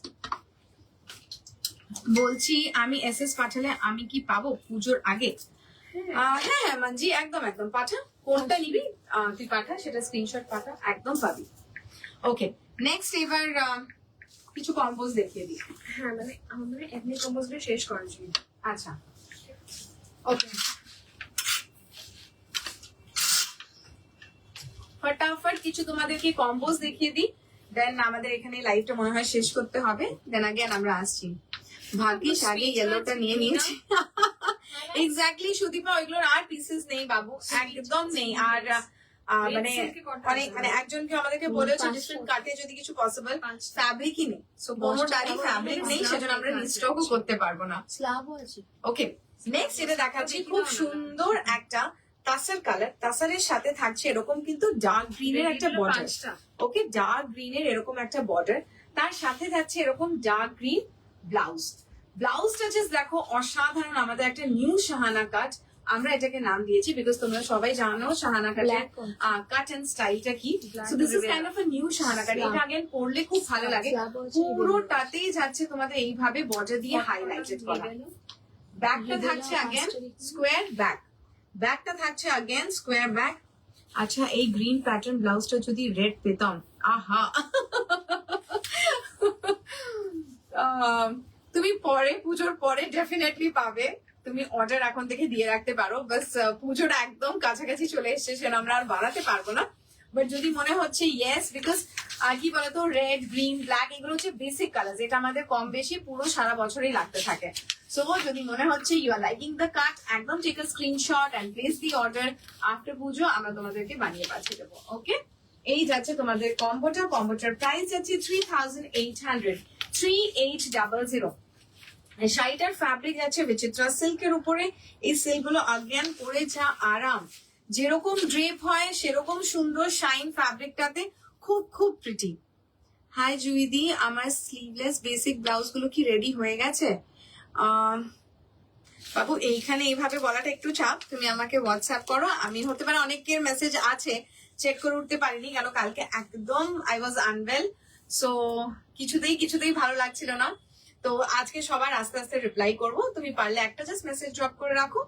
বলছি আমি এসএস পাঠালে আমি কি পাবো পুজোর আগে? হ্যাঁ হ্যাঁ মানজি, একদম একদম পাঠা, কোনটা নিবি তুই পাঠা, সেটা স্ক্রিনশট পাঠা, একদম পাবি। ওকে, নেক্সট এবার কিছু কম্পোজ দেখিয়ে দিই। হ্যাঁ, মানে আমাদের এমনি কম্পোজটা শেষ করার জন্য। আচ্ছা, ওকে, ফটাফট কিছু তোমাদেরকে কম্পোজ দেখিয়ে দিই, দেন আমাদের এখানে লাইভটা মনে হয় শেষ করতে হবে, দেন আগেন আমরা আসছি। ভাগ্যিস আগে ইয়েলোটা নিয়ে নিয়েছি। এক্স্যাক্টলি সুদীপা, ওইগুলোর আর পিসেস নেই বাবু, একদম নেই। আর মানে অনেক, মানে একজনকে আমাদেরকে বলেছে ডিফারেন্ট কাটে যদি কিছু পসিবল, ফ্যাব্রিকই নেই, সো কোনোটারই ফ্যাব্রিক নেই, সেজন্য আমরা রিস্টকও করতে পারবো না। স্ল্যাবও আছে। ওকে, নেক্সট এটা দেখাচ্ছি খুব সুন্দর একটা তাসার কালার, তাসারের সাথে থাকছে এরকম কিন্তু ডার্ক গ্রিনের একটা বর্ডার, ওকে, ডার্ক গ্রিনের এরকম একটা বর্ডার, তার সাথে যাচ্ছে এরকম ডার্ক গ্রিন ব্লাউজ। ব্লাউজটা জাস্ট দেখো অসাধারণ, আমাদের একটা নিউ শাহানা কাট, আমরা এটাকে নাম দিয়েছি বিকজ তোমরা সবাই জানো শাহানা কাটের কাট এন্ড স্টাইলটা কি। So this is kind of a new Shahana cut, এটা আগেন পরলে খুব ভালো লাগে। পুরোটাতেই যাচ্ছে তোমাদের এইভাবে বর্ডার দিয়ে হাইলাইটেড করা। ব্যাকটা থাকছে আগেন স্কোয়ার ব্যাক, ব্যাকটা থাকছে আগেন স্কোয়ার ব্যাক। আচ্ছা, এই গ্রিন প্যাটার্ন ব্লাউজটা যদি রেড পেতাম, আহা। তুমি পরে, পুজোর পরে ডেফিনেটলি পাবে, তুমি অর্ডার এখন থেকে দিয়ে রাখতে পারো। বাস পুজোর একদম কাছাকাছি চলে এসছে, সেটা আমরা আর বাড়াতে পারবো না। বাট যদি মনে হচ্ছে ইয়েস, বিকজ কি বলতো, রেড, গ্রিন, ব্ল্যাক এগুলো হচ্ছে বেসিক কালার, যেটা আমাদের কম বেশি পুরো সারা বছরই লাগতে থাকে। সো যদি মনে হচ্ছে you are liking the cut, একদম take a screenshot and place the order. After Puja আমরা তোমাদেরকে বানিয়ে পাঠিয়ে দেবো, ওকে। এই যাচ্ছে তোমাদের কম্বোটা, কম্বোটার প্রাইস যাচ্ছে 3800, 3800। শাড়িটার ফ্যাব্রিক আছে বিচিত্রা সিল্কের উপরে, এই সিল্ক গুলো অজ্ঞান পরে যা আরাম, যেরকম ড্রেপ হয় সেরকম সুন্দর শাইন ফ্যাব্রিকটাতে, খুব খুব প্রিটি। হাই জুইদি, আমার স্লিভলেস বেসিক ব্লাউজ গুলো কি রেডি হয়ে গেছে? বাবু এইখানে এইভাবে বলাটা একটু চাপ, তুমি আমাকে হোয়াটসঅ্যাপ করো, আমি হতে পারে অনেকের মেসেজ আছে চেক করে উঠতে পারিনি, কেন কালকে একদম আই ওয়াজ আনওয়েল, সো কিছুতেই ভালো লাগছিল না। তো আজকে সবার আস্তে আস্তে রিপ্লাই করবো, তুমি পারলে একটা জাস্ট মেসেজ ড্রপ করে রাখো,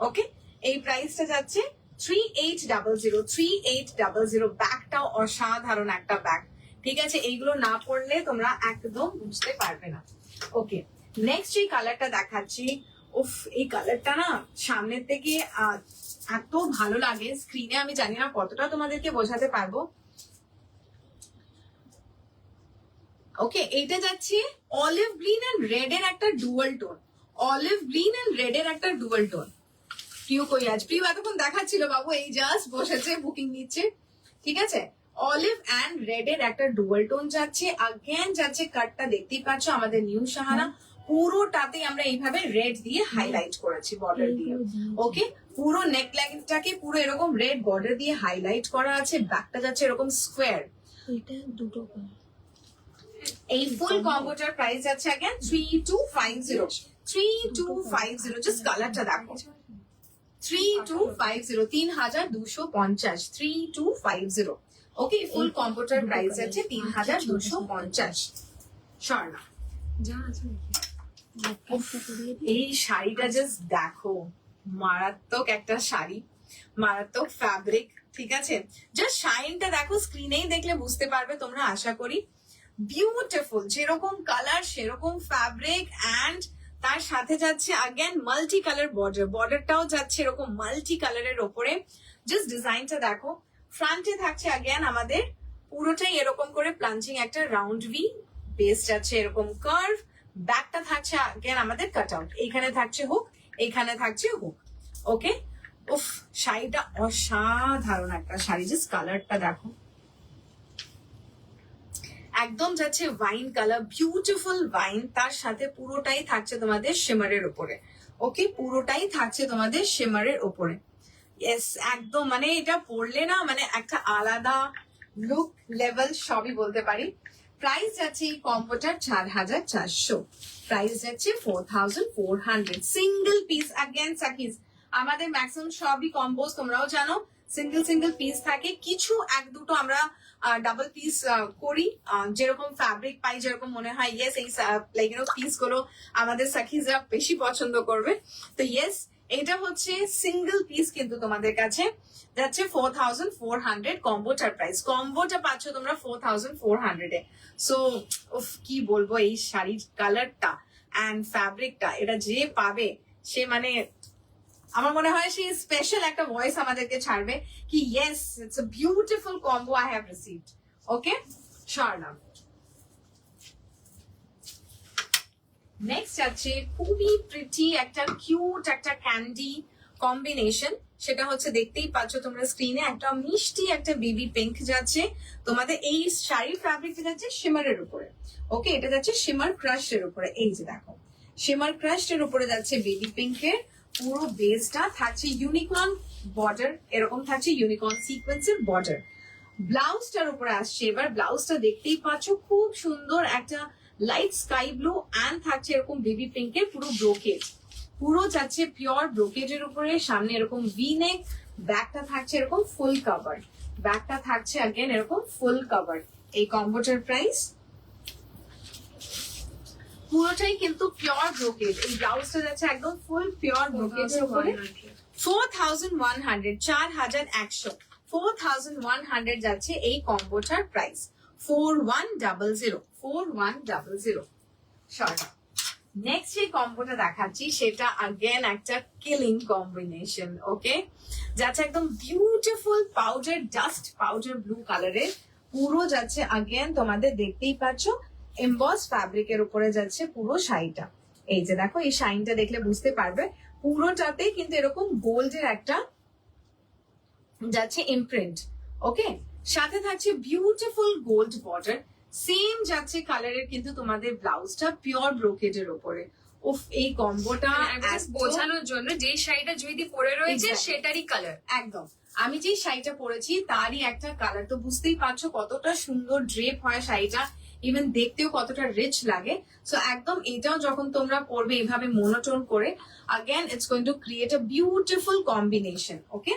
ওকে। এই প্রাইসটা যাচ্ছে 3800 ব্যাগটাও অসাধারণ একটা ব্যাগ। ঠিক আছে, এইগুলো না পড়লে তোমরা একদম বুঝতে পারবে না। ওকে, নেক্সট এই কালারটা দেখাচ্ছি। উফ, এই কালারটা না সামনের থেকে এত ভালো লাগে, স্ক্রিনে আমি জানি না কতটা তোমাদেরকে বোঝাতে পারবো। ওকে, এইটা যাচ্ছে অলিভ গ্রিন এন্ড রেড এর একটা dual tone. Olive green and red এর একটা ডুয়াল টোন। প্রিয় কই আজ? প্রিয় এতক্ষণ দেখাচ্ছিল বাবু, এই জাস্ট বসেছে, বুকিং নিচ্ছে। ঠিক আছে, অলিভ এন্ড রেড এর একটা ডুয়াল টোন যাচ্ছে। আগেন যাচ্ছে কাটটা দেখতেই পাচ্ছ আমাদের নিউ সাহারা, পুরোটাতে আমরা এইভাবে রেড দিয়ে হাইলাইট করেছি বর্ডার দিয়ে। ওকে, পুরো নেক লাইনটাকে পুরো এরকম রেড বর্ডার দিয়ে হাইলাইট করা আছে। ব্যাকটা যাচ্ছে এরকম স্কোয়ার। এটা দুটো এই ফুল কম্বোটার প্রাইস যাচ্ছে अगेन 3250। 3250, জাস্ট কালারটা দেখো। 3250, 3250, 3250। ওকে, ফুল কম্বোটার প্রাইস যাচ্ছে 3250। স্বর্ণা, যা আছে এই শাড়িটা জাস্ট দেখো, মারাত্মক একটা শাড়ি, মারাত্মক ফ্যাব্রিক। ঠিক আছে, জাস্ট শাইনটা দেখো, স্ক্রিনেই দেখলে বুঝতে পারবে তোমরা, আশা করি। বিউটিফুল, যেরকম কালার সেরকম ফ্যাব্রিক, অ্যান্ড তার সাথে যাচ্ছে আগেন মাল্টি কালার বর্ডার। বর্ডারটাও যাচ্ছে এরকম মাল্টি কালারের ওপরে। জাস্ট ডিজাইনটা দেখো। ফ্রন্টে থাকছে আগেন আমাদের পুরোটাই এরকম করে প্লাঞ্চিং একটা রাউন্ড ভি, বেস যাচ্ছে এরকম কার্ভ, ব্যাকটা থাকছে আগেন আমাদের কাট আউট। এইখানে থাকছে হুক, এইখানে থাকছে হুক। ওকে, উফ, শাড়িটা অসাধারণ একটা শাড়ি। জাস্ট কালারটা দেখো, একদম যাচ্ছে ওয়াইন কালার, বিউটিফুল ওয়াইন। তার সাথে পুরোটাই থাকছে তোমাদের শিমারের উপরে। ওকে, পুরোটাই থাকছে তোমাদের শিমারের উপরে। ইয়েস, একদম মানে এটা পরলে না মানে একটা আলাদা লুক লেভেল সবই বলতে পারি। প্রাইস যাচ্ছে এই কম্বোটার 4400। প্রাইস যাচ্ছে 4400। সিঙ্গেল পিস अगेन সাকিজ, আমাদের ম্যাক্সিমাম সবই কম্বোজ, তোমরাও জানো সিঙ্গেল সিঙ্গেল পিস থাকে। কিছু এক দুটো আমরা ডাবল পিস করি, যেরকম ফ্যাব্রিক পাই, যেরকম মনে হয় ইয়েস এই লাইক পিস গুলো আমাদের সাকিজরা বেশি পছন্দ করবে। তো ইয়েস, এটা হচ্ছে সিঙ্গেল পিস, কিন্তু তোমাদের কাছে যাচ্ছে 4400 কম্বোটার প্রাইস। কম্বোটা পাচ্ছ তোমরা 4400 এ। সো কি বলবো, এই শাড়ির কালারটা অ্যান্ড ফ্যাব্রিকটা, এটা যে পাবে সে মানে আমার মনে হয় সেই স্পেশাল একটা ভয়েস আমাদেরকে ছাড়বে কি yes, it's a beautiful combo I have received. Okay, Swarna. Next আছে খুবই প্রিটি একটা কিউট একটা ক্যান্ডি কম্বিনেশন। সেটা হচ্ছে দেখতেই পাচ্ছ তোমরা স্ক্রিনে, একটা মিষ্টি একটা বেবি পিঙ্ক যাচ্ছে তোমাদের। এই শাড়ির ফ্যাব্রিকটা যাচ্ছে শিমারের উপরে। ওকে, এটা যাচ্ছে শিমার ক্রাশ এর উপরে। এই যে দেখো, শিমার ক্রাশ এর উপরে যাচ্ছে বেবি পিঙ্কের পুরো বেসটা থাকছে ইউনিকর্ন বর্ডার, এরকম থাকছে ইউনিকর্ন সিকোয়েন্সের বর্ডার। ব্লাউজটার উপরে আসছে এবার। ব্লাউজটা দেখতেই পাচ্ছ খুব সুন্দর একটা লাইট স্কাই ব্লু, অ্যান্ড থাকছে এরকম বেবি পিঙ্কের পুরো ব্রোকেজ। পুরো যাচ্ছে পিওর ব্রোকেজের উপরে, সামনে এরকম ভি নেক, ব্যাকটা থাকছে এরকম ফুল কভার। ব্যাকটা থাকছে अगेन এরকম ফুল কভার। এই কম্বোটার প্রাইস পুরোটাই কিন্তু পিওর ব্রোকেজ। এই ব্লাউজটা যাচ্ছে একদম ফুল পিওর ব্রোকেজের উপরে। 4100, 4100, 4100 যাচ্ছে এই কম্বোটার প্রাইস। 4100, 4100। শর্ট। নেক্সট যে কম্বোটা দেখাচ্ছি সেটা अगेन একটা কিলিং কম্বিনেশন। ওকে, যাচ্ছে একদম beautiful powder dust, powder blue কালারের। পুরো যাচ্ছে अगेन তোমাদের দেখতেই পাচ্ছ এমবস ফ্যাব্রিকের উপরে যাচ্ছে পুরো শাড়িটা। এই যে দেখো, এই শাইনটা দেখলে বুঝতে পারবে পুরোটাতে কিন্তু এরকম গোল্ডের একটা যাচ্ছে ইমপ্রিন্ট। ওকে, সাথে থাকছে বিউটিফুল গোল্ড বর্ডার। সেম যাচ্ছে কালারের কিন্তু তোমাদের ব্লাউজটা পিওর ব্রোকেজের উপরে। উফ, এই কম্বোটা বোঝানোর জন্য যে শাড়িটা জয়দি পরে রয়েছে Exactly. সেটারই কালার। একদম আমি যে শাড়িটা পরেছি তারই একটা কালার। তো বুঝতেই পারছো কতটা সুন্দর ড্রেপ হয় শাড়িটা, ইভেন দেখতেও কতটা রিচ লাগে। সো একদম এটাও যখন তোমরা পরবে এইভাবে মোনোটোন করে, again it's going to create a beautiful combination. Okay,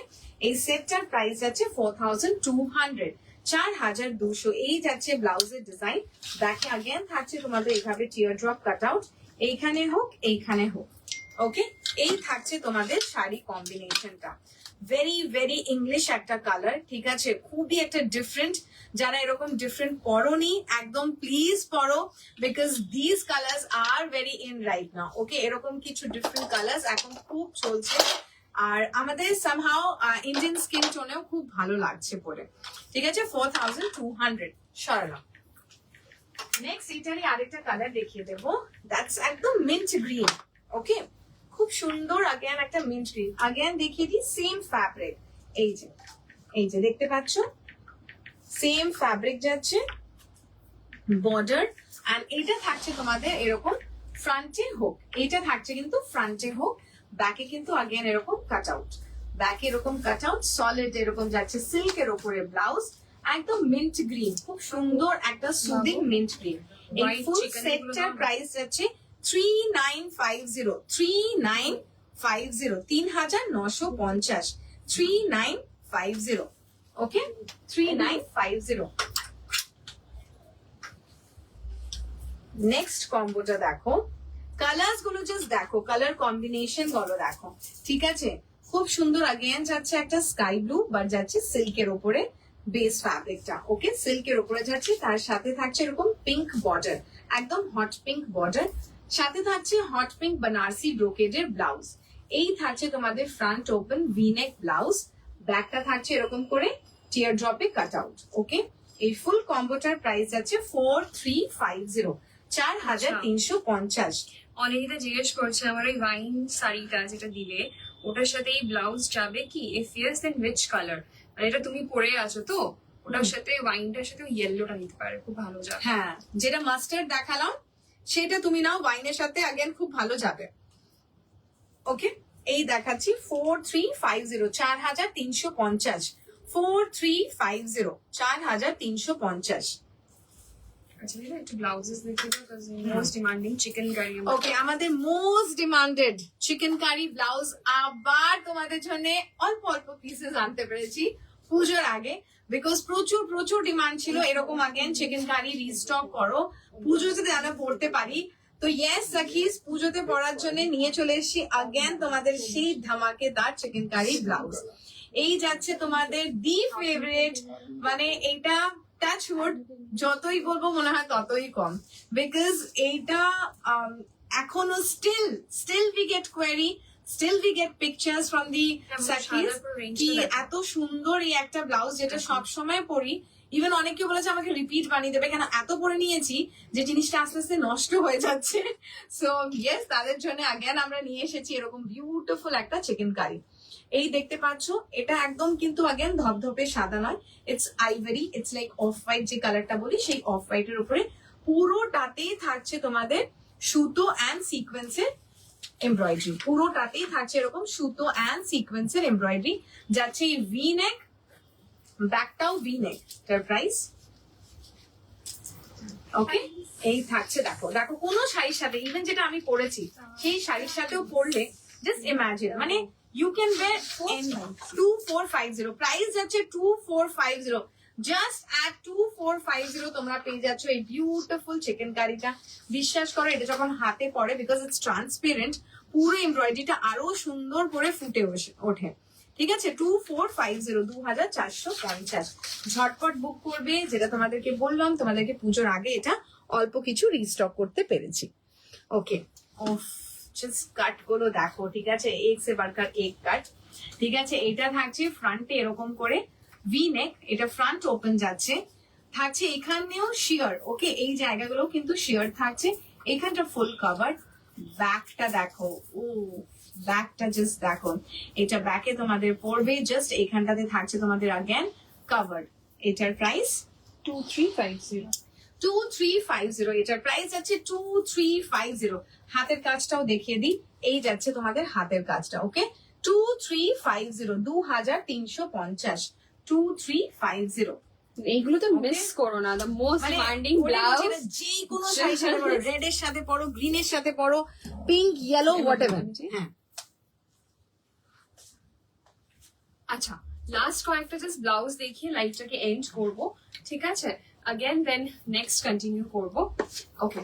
এই সেটটার প্রাইস যাচ্ছে 4200, 4200। এই যাচ্ছে ব্লাউজের ডিজাইন। ব্যাকে अगेन থাকছে তোমাদের এইভাবে টিয়ার ড্রপ কাট আউট, এইখানে হোক এইখানে হোক। ওকে, এই থাকছে তোমাদের শাড়ি কম্বিনেশনটা। ভেরি ভেরি ইংলিশ একটা কালার, ঠিক আছে, খুবই একটা ডিফারেন্ট। যারা এরকম ডিফারেন্ট পরোনি একদম প্লিজ পরো, because this colours are very in right now. Okay, এরকম কিছু ডিফারেন্ট কালার্স এখন খুব চলছে, আর আমাদের সামহাও ইন্ডিয়ান স্কিন টোনেও খুব ভালো লাগছে পরে, ঠিক আছে। 4200 সরালাম। নেক্সট এটারই আরেকটা কালার দেখিয়ে দেবো, দ্যাটস একদম মিন্ট গ্রিন। ওকে, খুব সুন্দর আগেন একটা মিন্ট গ্রিন। আগেন দেখিয়ে দিই সেম ফ্যাব্রিক, এই যে দেখতে পাচ্ছ সেম ফ্যাব্রিক যাচ্ছে, বর্ডার, এন্ড এটা থাকছে তোমাদের এরকম ফ্রন্টে হোক, এটা থাকছে কিন্তু ফ্রন্টে হোক, ব্যাকে কিন্তু আগেন এরকম কাট আউট, ব্যাকে এরকম কাট আউট, সলিড এরকম যাচ্ছে সিল্কের উপরে ব্লাউজ, একদম মিন্ট গ্রিন, খুব সুন্দর একটা সুদিং মিন্ট গ্রিন। এই ফুল সেটটার প্রাইস যাচ্ছে 3950, 3950, 3950, 3950। ওকে, 3950। নেক্সট কম্বোটা দেখো, কালার্স গুলো জাস্ট দেখো, কালার কম্বিনেশন গুলো দেখো, ঠিক আছে, খুব সুন্দর। আগেন যাচ্ছে একটা স্কাই ব্লু, বাট যাচ্ছে সিল্কের উপরে বেস ফ্যাব্রিকটা। ওকে, সিল্কের উপরে যাচ্ছে, তার সাথে থাকছে এরকম পিঙ্ক বর্ডার, একদম হট পিঙ্ক বর্ডার, সাথে থাকছে হট পিঙ্ক বানারসি ব্রোকেডের ব্লাউজ। এই থাকছে তোমাদের ফ্রন্ট ওপেন ভিনেক ব্লাউজ, ব্যাকটা থাকছে এরকম করে টিয়ার ড্রপে কাট আউট। ওকে, এই ফুল কম্বোটার প্রাইস যাচ্ছে 4350, 4350। অনেকেটা জিজ্ঞেস করছে আমার ওই ওয়াইন শাড়িটা যেটা দিলে ওটার সাথে এই ব্লাউজ যাবে কি? If yes then which colour? আর এটা তুমি পরে আছো তো, ওটার সাথে ওয়াইনটার সাথে ইয়েলোটা নিতে পারে, খুব ভালো যাবে। হ্যাঁ, যেটা মাস্টার্ড দেখালাম সেটা তুমি নাও, ওয়াইনের সাথে আগেন খুব ভালো যাবে। ওকে, এই দেখাচ্ছি 4350, 4350, 4350, 4350। আচ্ছা, একটু ব্লাউজেস দেখে তো, most demanding chicken curry. Okay, আমাদের most demanded chicken curry blouse আবার তোমাদের জন্য অল্প অল্প পিসেস আনতে পেরেছি পুজোর আগে, বিকজ প্রচুর প্রচুর ডিমান্ড ছিল এরকম আগেন চিকেন কারি রিস্টক করো, পুজো যদি আমরা পড়তে পারি। তো ইয়েস সাকিস, পুজোতে পড়ার জন্য নিয়ে চলে এসেছি আগেন তোমাদের সেই ধামাকেদার চিকেন কারি ব্লাউজ। এই যাচ্ছে তোমাদের দি ফেভারিট, মানে এইটা টাচ উড যতই বলবো মনে হয় ততই কম, বিকজ এইটা এখনো still we get query, still we get pictures from the সাকিস কি এত সুন্দর এই একটা ব্লাউজ, যেটা সব সময় পরি। ইভেন অনেকে বলেছে আমাকে রিপিট বানিয়ে দেবে, কেন এত পরে নিয়েছি যে জিনিসটা আস্তে আস্তে নষ্ট হয়ে যাচ্ছে। সো ইয়েস, তাদের জন্য আগেন আমরা নিয়ে এসেছি এরকম বিউটিফুল একটা চিকেন কারি। এই দেখতে পাচ্ছ, এটা একদম কিন্তু আগেন ধপধপে সাদা নয়, it's ivory, it's like off white যে কালারটা বলি, সেই অফ হোয়াইটের উপরে পুরোটাতেই থাকছে তোমাদের সুতো অ্যান্ড সিকোয়েন্সের এমব্রয়ডারি, পুরোটাতেই থাকছে এরকম সুতো অ্যান্ড সিকোয়েন্সের এমব্রয়ডারি যাচ্ছে। এই ভি নেক, ব্যাকটাও ভি নেক, তার প্রাইস ওকে। এই থাকছে, দেখো দেখো কোনো শাড়ির সাথে, ইভেন যেটা আমি পরেছি সেই শাড়ির সাথেও পরলে জাস্ট ইমাজিন, মানে you can wear in 2450, price যাচ্ছে 2450, জাস্ট at 2450 তোমরা পেয়ে যাচ্ছ এই বিউটিফুল চিকেন কারিটা। বিশ্বাস করো, এটা যখন হাতে পড়ে, বিকজ ইটস ট্রান্সপারেন্ট, পুরো এমব্রয়ডারিটা আরো সুন্দর করে ফুটে ওঠে, ঠিক আছে। 2450, 2450, ঝটপট বুক করবে। যেটা তোমাদেরকে বললাম, তোমাদেরকে পুজোর আগে এটা অল্প কিছু রিস্টক করতে পেরেছি। ওকে, অফ জাস্ট কাট গুলো দেখো, ঠিক আছে, এক সে বাড়কার এক কাট, ঠিক আছে। এটা থাকছে ফ্রন্টে এরকম করে ভি নেক, এটা ফ্রন্ট ওপেন যাচ্ছে, থাকছে এখানেও শিয়ার। ওকে, এই জায়গাগুলো কিন্তু শিয়ার থাকছে, এখানটা ফুল কভার। ব্যাকটা দেখো, ও ব্যাকটা জাস্ট দেখো, এটা ব্যাকে তোমাদের পড়বে, জাস্ট এখানটাতে থাকছে তোমাদের আগেন কভার। এটার প্রাইস 2350, 2350, এটার প্রাইস যাচ্ছে 2350। হাতের কাজটাও দেখিয়ে দিই, এই যাচ্ছে তোমাদের হাতের কাজটা। ওকে, 2350, 2350, 2350। এইগুলো তো মিস করো না, দ্য মোস্ট ডিমান্ডিং ব্লাউজ। যে কোনো শাড়ির সাথে পরো, রেড এর সাথে পরো, গ্রিন এর সাথে পরো, পিঙ্ক, ইয়েলো, হোয়াটএভার। হ্যাঁ, আচ্ছা, লাস্ট কয়েকটা জাস্ট ব্লাউজ দেখিয়ে লাইভটাকে এন্ড করব, ঠিক আছে। again then next continue করব। ওকে,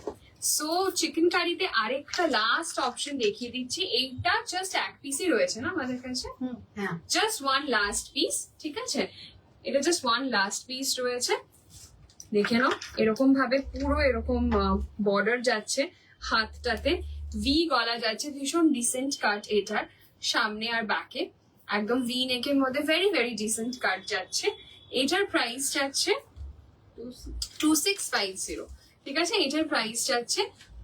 সো চিকেন কারিতে আরেকটা লাস্ট অপশন দেখিয়ে দিচ্ছি, এইটা জাস্ট এক পিসই রয়েছে না আমাদের কাছে, হ্যাঁ জাস্ট ওয়ান লাস্ট পিস, ঠিক আছে, এটা জাস্ট ওয়ান লাস্ট পিস রয়েছে। দেখে নাও এরকম ভাবে পুরো এরকম বর্ডার যাচ্ছে, হাতটাতে ভি গলা যাচ্ছে, ভীষণ ডিসেন্ট কাট এটার সামনে আর ব্যাকে, একদম ভি নেকের মধ্যে ভেরি ভেরি ডিসেন্ট কাট যাচ্ছে। এটার প্রাইস যাচ্ছে 2650, ঠিক আছে, এটার প্রাইস যাচ্ছে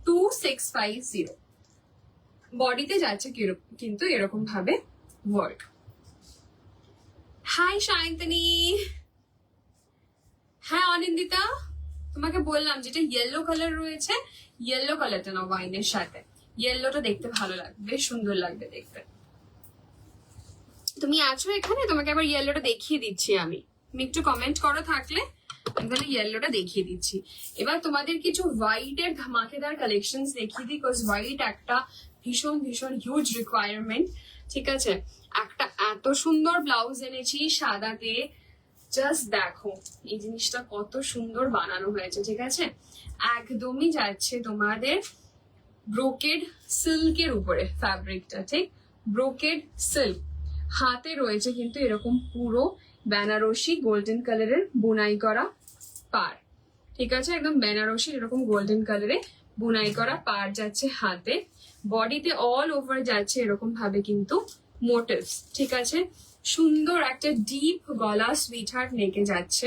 2650। বডিতে যাচ্ছে কিন্তু এরকম ভাবে ওয়ার্ক। হাই সায়ন্তনী, হ্যাঁ অনিন্দিতা, তোমাকে বললাম যেটা ইয়েলো কালার রয়েছে, ইয়েলো কালারটা না ওয়াইনের সাথে, ইয়েলোটা দেখতে ভালো লাগবে, বেশ সুন্দর লাগবে দেখতে। তুমি আছো এখানে, তোমাকে আবার ইয়েলোটা দেখিয়ে দিচ্ছি আমি, তুমি একটু কমেন্ট করো থাকলে, আমি তাহলে ইয়েলোটা দেখিয়ে দিচ্ছি। এবার তোমাদের কিছু হোয়াইটের ধামাকেদার কালেকশন দেখিয়ে দিই, বিকজ হোয়াইট একটা ভীষণ ভীষণ হিউজ রিকোয়ারমেন্ট, ঠিক আছে। একটা এত সুন্দর ব্লাউজ এনেছি সাদাতে, জাস্ট দেখো এই জিনিসটা কত সুন্দর বানানো হয়েছে, ঠিক আছে, একদমই যাচ্ছে তোমাদের ব্রোকেড সিল্কের উপরে ফ্যাব্রিকটা, ঠিক ব্রোকেড সিল্ক, হাতে রয়েছে কিন্তু এরকম পুরো বেনারসি গোল্ডেন কালারের বুনাই করা পার, ঠিক আছে, একদম বেনারসি এরকম গোল্ডেন কালারে বুনাই করা পার যাচ্ছে হাতে, বডিতে অল ওভার যাচ্ছে এরকম ভাবে কিন্তু মোটিভস, ঠিক আছে, সুন্দর একটা ডিপ গলা সুইট হার্ট নেকে যাচ্ছে,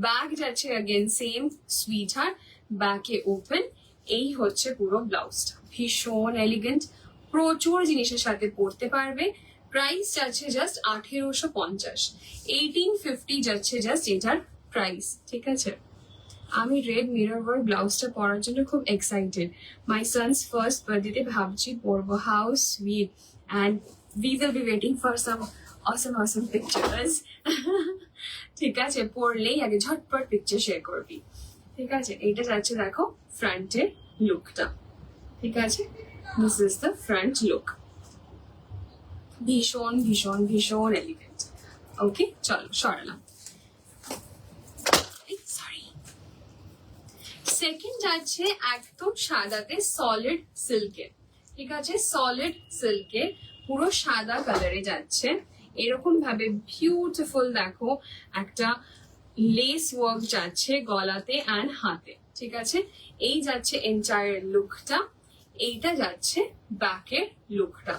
ব্যাক যাচ্ছে अगेन সেম সুইট হার্ট, ব্যাকে ওপেন। এই হচ্ছে পুরো ব্লাউজটা, ভীষণ এলিগেন্ট, প্রচুর জিনিসের সাথে পরতে পারবে। প্রাইস যাচ্ছে জাস্ট 1850, 1850 যাচ্ছে জাস্ট এটার প্রাইস, ঠিক আছে। আমি রেড মিরর ওয়ার্ক ব্লাউজটা পরার জন্য খুব এক্সাইটেড, মাই সনস ফার্স্ট বার্থডেতে ভাবছি পরবো, how sweet, and we will be waiting for some awesome pictures ঠিক আছে, পরলেই আগে ঝটপট পিকচার শেয়ার করবি, ঠিক আছে। এইটা যাচ্ছে দেখো ফ্রন্টের লুকটা, ঠিক আছে, this is the front look, ভীষণ ভীষণ ভীষণ এলিগেন্ট। ওকে চলো সরালাম, সরি। সেকেন্ড যাচ্ছে একদম সাদাতে সলিড সিল্কের, ঠিক আছে, সলিড সিল্কে পুরো সাদা কালারে যাচ্ছে, এরকম ভাবে বিউটিফুল দেখো একটা লেস ওয়ার্ক যাচ্ছে গলাতে অ্যান্ড হাতে, ঠিক আছে, এই যাচ্ছে এন্টায়ার লুকটা। এইটা যাচ্ছে ব্যাকের লুকটা,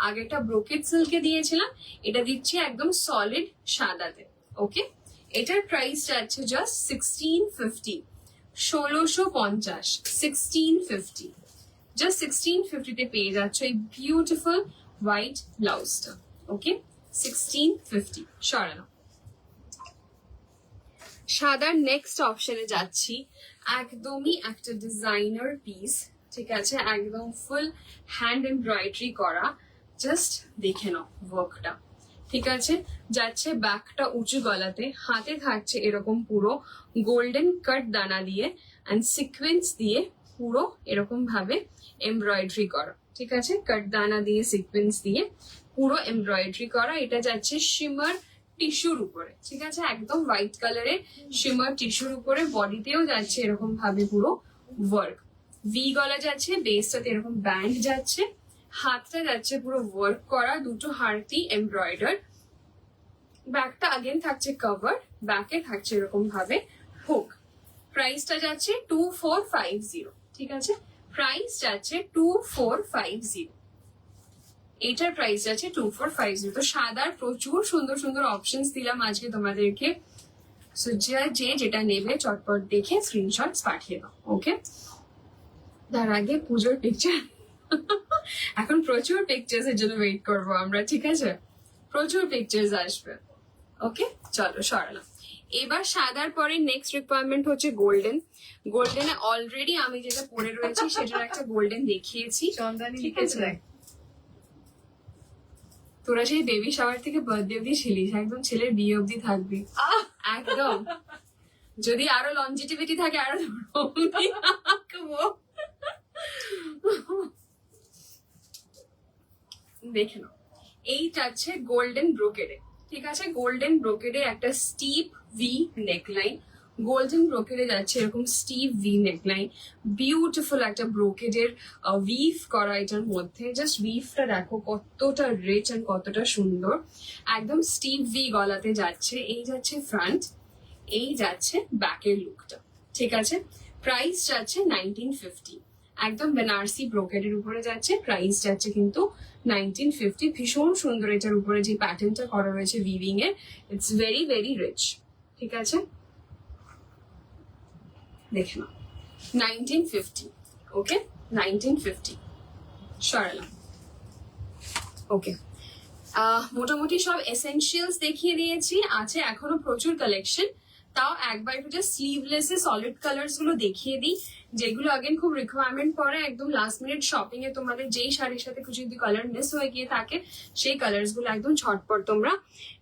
আগেটা ব্রোকেড সিল্কে দিয়েছিলাম, এটা দিচ্ছি একদম সলিড সাদাতে। ওকে, এটার প্রাইস যাচ্ছে জাস্ট 1650, 1650, 1650, জাস্ট 1650 পেয়ে যাচ্ছে এই বিউটিফুল হোয়াইট ব্লাউজটা। ওকে 1650 সরানো। সাদার নেক্সট অপশনে যাচ্ছি, একদমই একটা ডিজাইনার পিস, ঠিক আছে, একদম ফুল হ্যান্ড এমব্রয়ডারি করা, জাস্ট দেখে নাও ওয়ার্কটা, ঠিক আছে, যাচ্ছে ব্যাকটা উঁচু গলাতে, হাতে থাকছে এরকম পুরো গোল্ডেন কাট দানা দিয়ে অ্যান্ড সিকোয়েন্স দিয়ে পুরো এরকম ভাবে এমব্রয়ডারি করা, ঠিক আছে, কাট দানা দিয়ে সিকোয়েন্স দিয়ে পুরো এমব্রয়ডারি করা। এটা যাচ্ছে শিমার টিস্যুর উপরে, ঠিক আছে, একদম হোয়াইট কালারের শিমার টিস্যুর উপরে, বডিতেও যাচ্ছে এরকম ভাবে পুরো ওয়ার্ক, ভি গলা যাচ্ছে, বেসটাতে এরকম ব্যান্ড যাচ্ছে, হাতটা যাচ্ছে পুরো ওয়ার্ক করা, দুটো হারটি এমব্রয়ডার, ব্যাকটা আগেন থাকছে কভার, ব্যাকে থাকছে এরকম ভাবে হুক। প্রাইসটা যাচ্ছে 2450, ঠিক আছে, প্রাইস যাচ্ছে 2450, এটার প্রাইস যাচ্ছে 2450। তো সাদার প্রচুর সুন্দর সুন্দর অপশনস দিলাম আজকে তোমাদেরকে, সো যে যেটা নেবে চটপট দেখে স্ক্রিনশটস পাঠিয়ে দাও। ওকে, তার আগে পুজোর পিকচার এখন প্রচুর পিকচার্স এর জন্য ওয়েট করবো আমরা, ঠিক আছে, প্রচুর পিকচার্স আসবে। ওকে চলো সরালাম। এবার সাদার পরে নেক্সট রিকোয়ারমেন্ট হচ্ছে গোল্ডেন। গোল্ডেনে অলরেডি আমি যেটা পরে রয়েছি সেটার একটা গোল্ডেন দেখিয়েছি, ঠিক আছে। তোরা সেই বেবি শাওয়ার থেকে বার্থডে অব্দি ছিলিস, একদম ছেলের বিয়ে অব্দি থাকবি একদম, যদি আরো লঞ্জিটিভিটি থাকে আরো দেখে নাও। এই যাচ্ছে গোল্ডেন ব্রোকেডে, ঠিক আছে, গোল্ডেন ব্রোকেডে একটা স্টিপ ভি নেকলাইন, গোল্ডেন ব্রোকেডে যাচ্ছে এরকম স্টিভ ভি নেকলাইন, বিউটিফুল একটা ব্রোকেডের উইভ করা এটার মধ্যে। জাস্ট উইভটা দেখো কতটা রিচ অ্যান্ড কতটা সুন্দর, একদম স্টিভ ভি গলাতে যাচ্ছে। এই যাচ্ছে ফ্রন্ট, এই যাচ্ছে ব্যাকের লুকটা, ঠিক আছে। প্রাইস যাচ্ছে 1950, একদম বেনারসি ব্রোকেডের উপরে যাচ্ছে। প্রাইস যাচ্ছে কিন্তু 1950। ভীষণ সুন্দর এটার উপরে যে প্যাটার্নটা করা রয়েছে উইভিং এর, ইটস ভেরি ভেরি রিচ, ঠিক আছে। দেখে নাও 1950, ওকে 1950 সরালাম। ওকে, মোটামুটি সব এসেনশিয়ালস দেখিয়ে দিয়েছি, আছে এখনো প্রচুর কালেকশন। তাও একবার একটু জাস্ট স্লিভলেস এ সলিড কালার্স গুলো দেখিয়ে দিই, যেগুলো আগেন খুব রিকোয়ারমেন্ট পড়ে একদম লাস্ট মিনিট শপিং এ। তোমাদের যেই শাড়ির সাথে কিছু যদি কালার মিস হয়ে গিয়ে থাকে, সেই কালার্স গুলো একদম ঝটপট তোমরা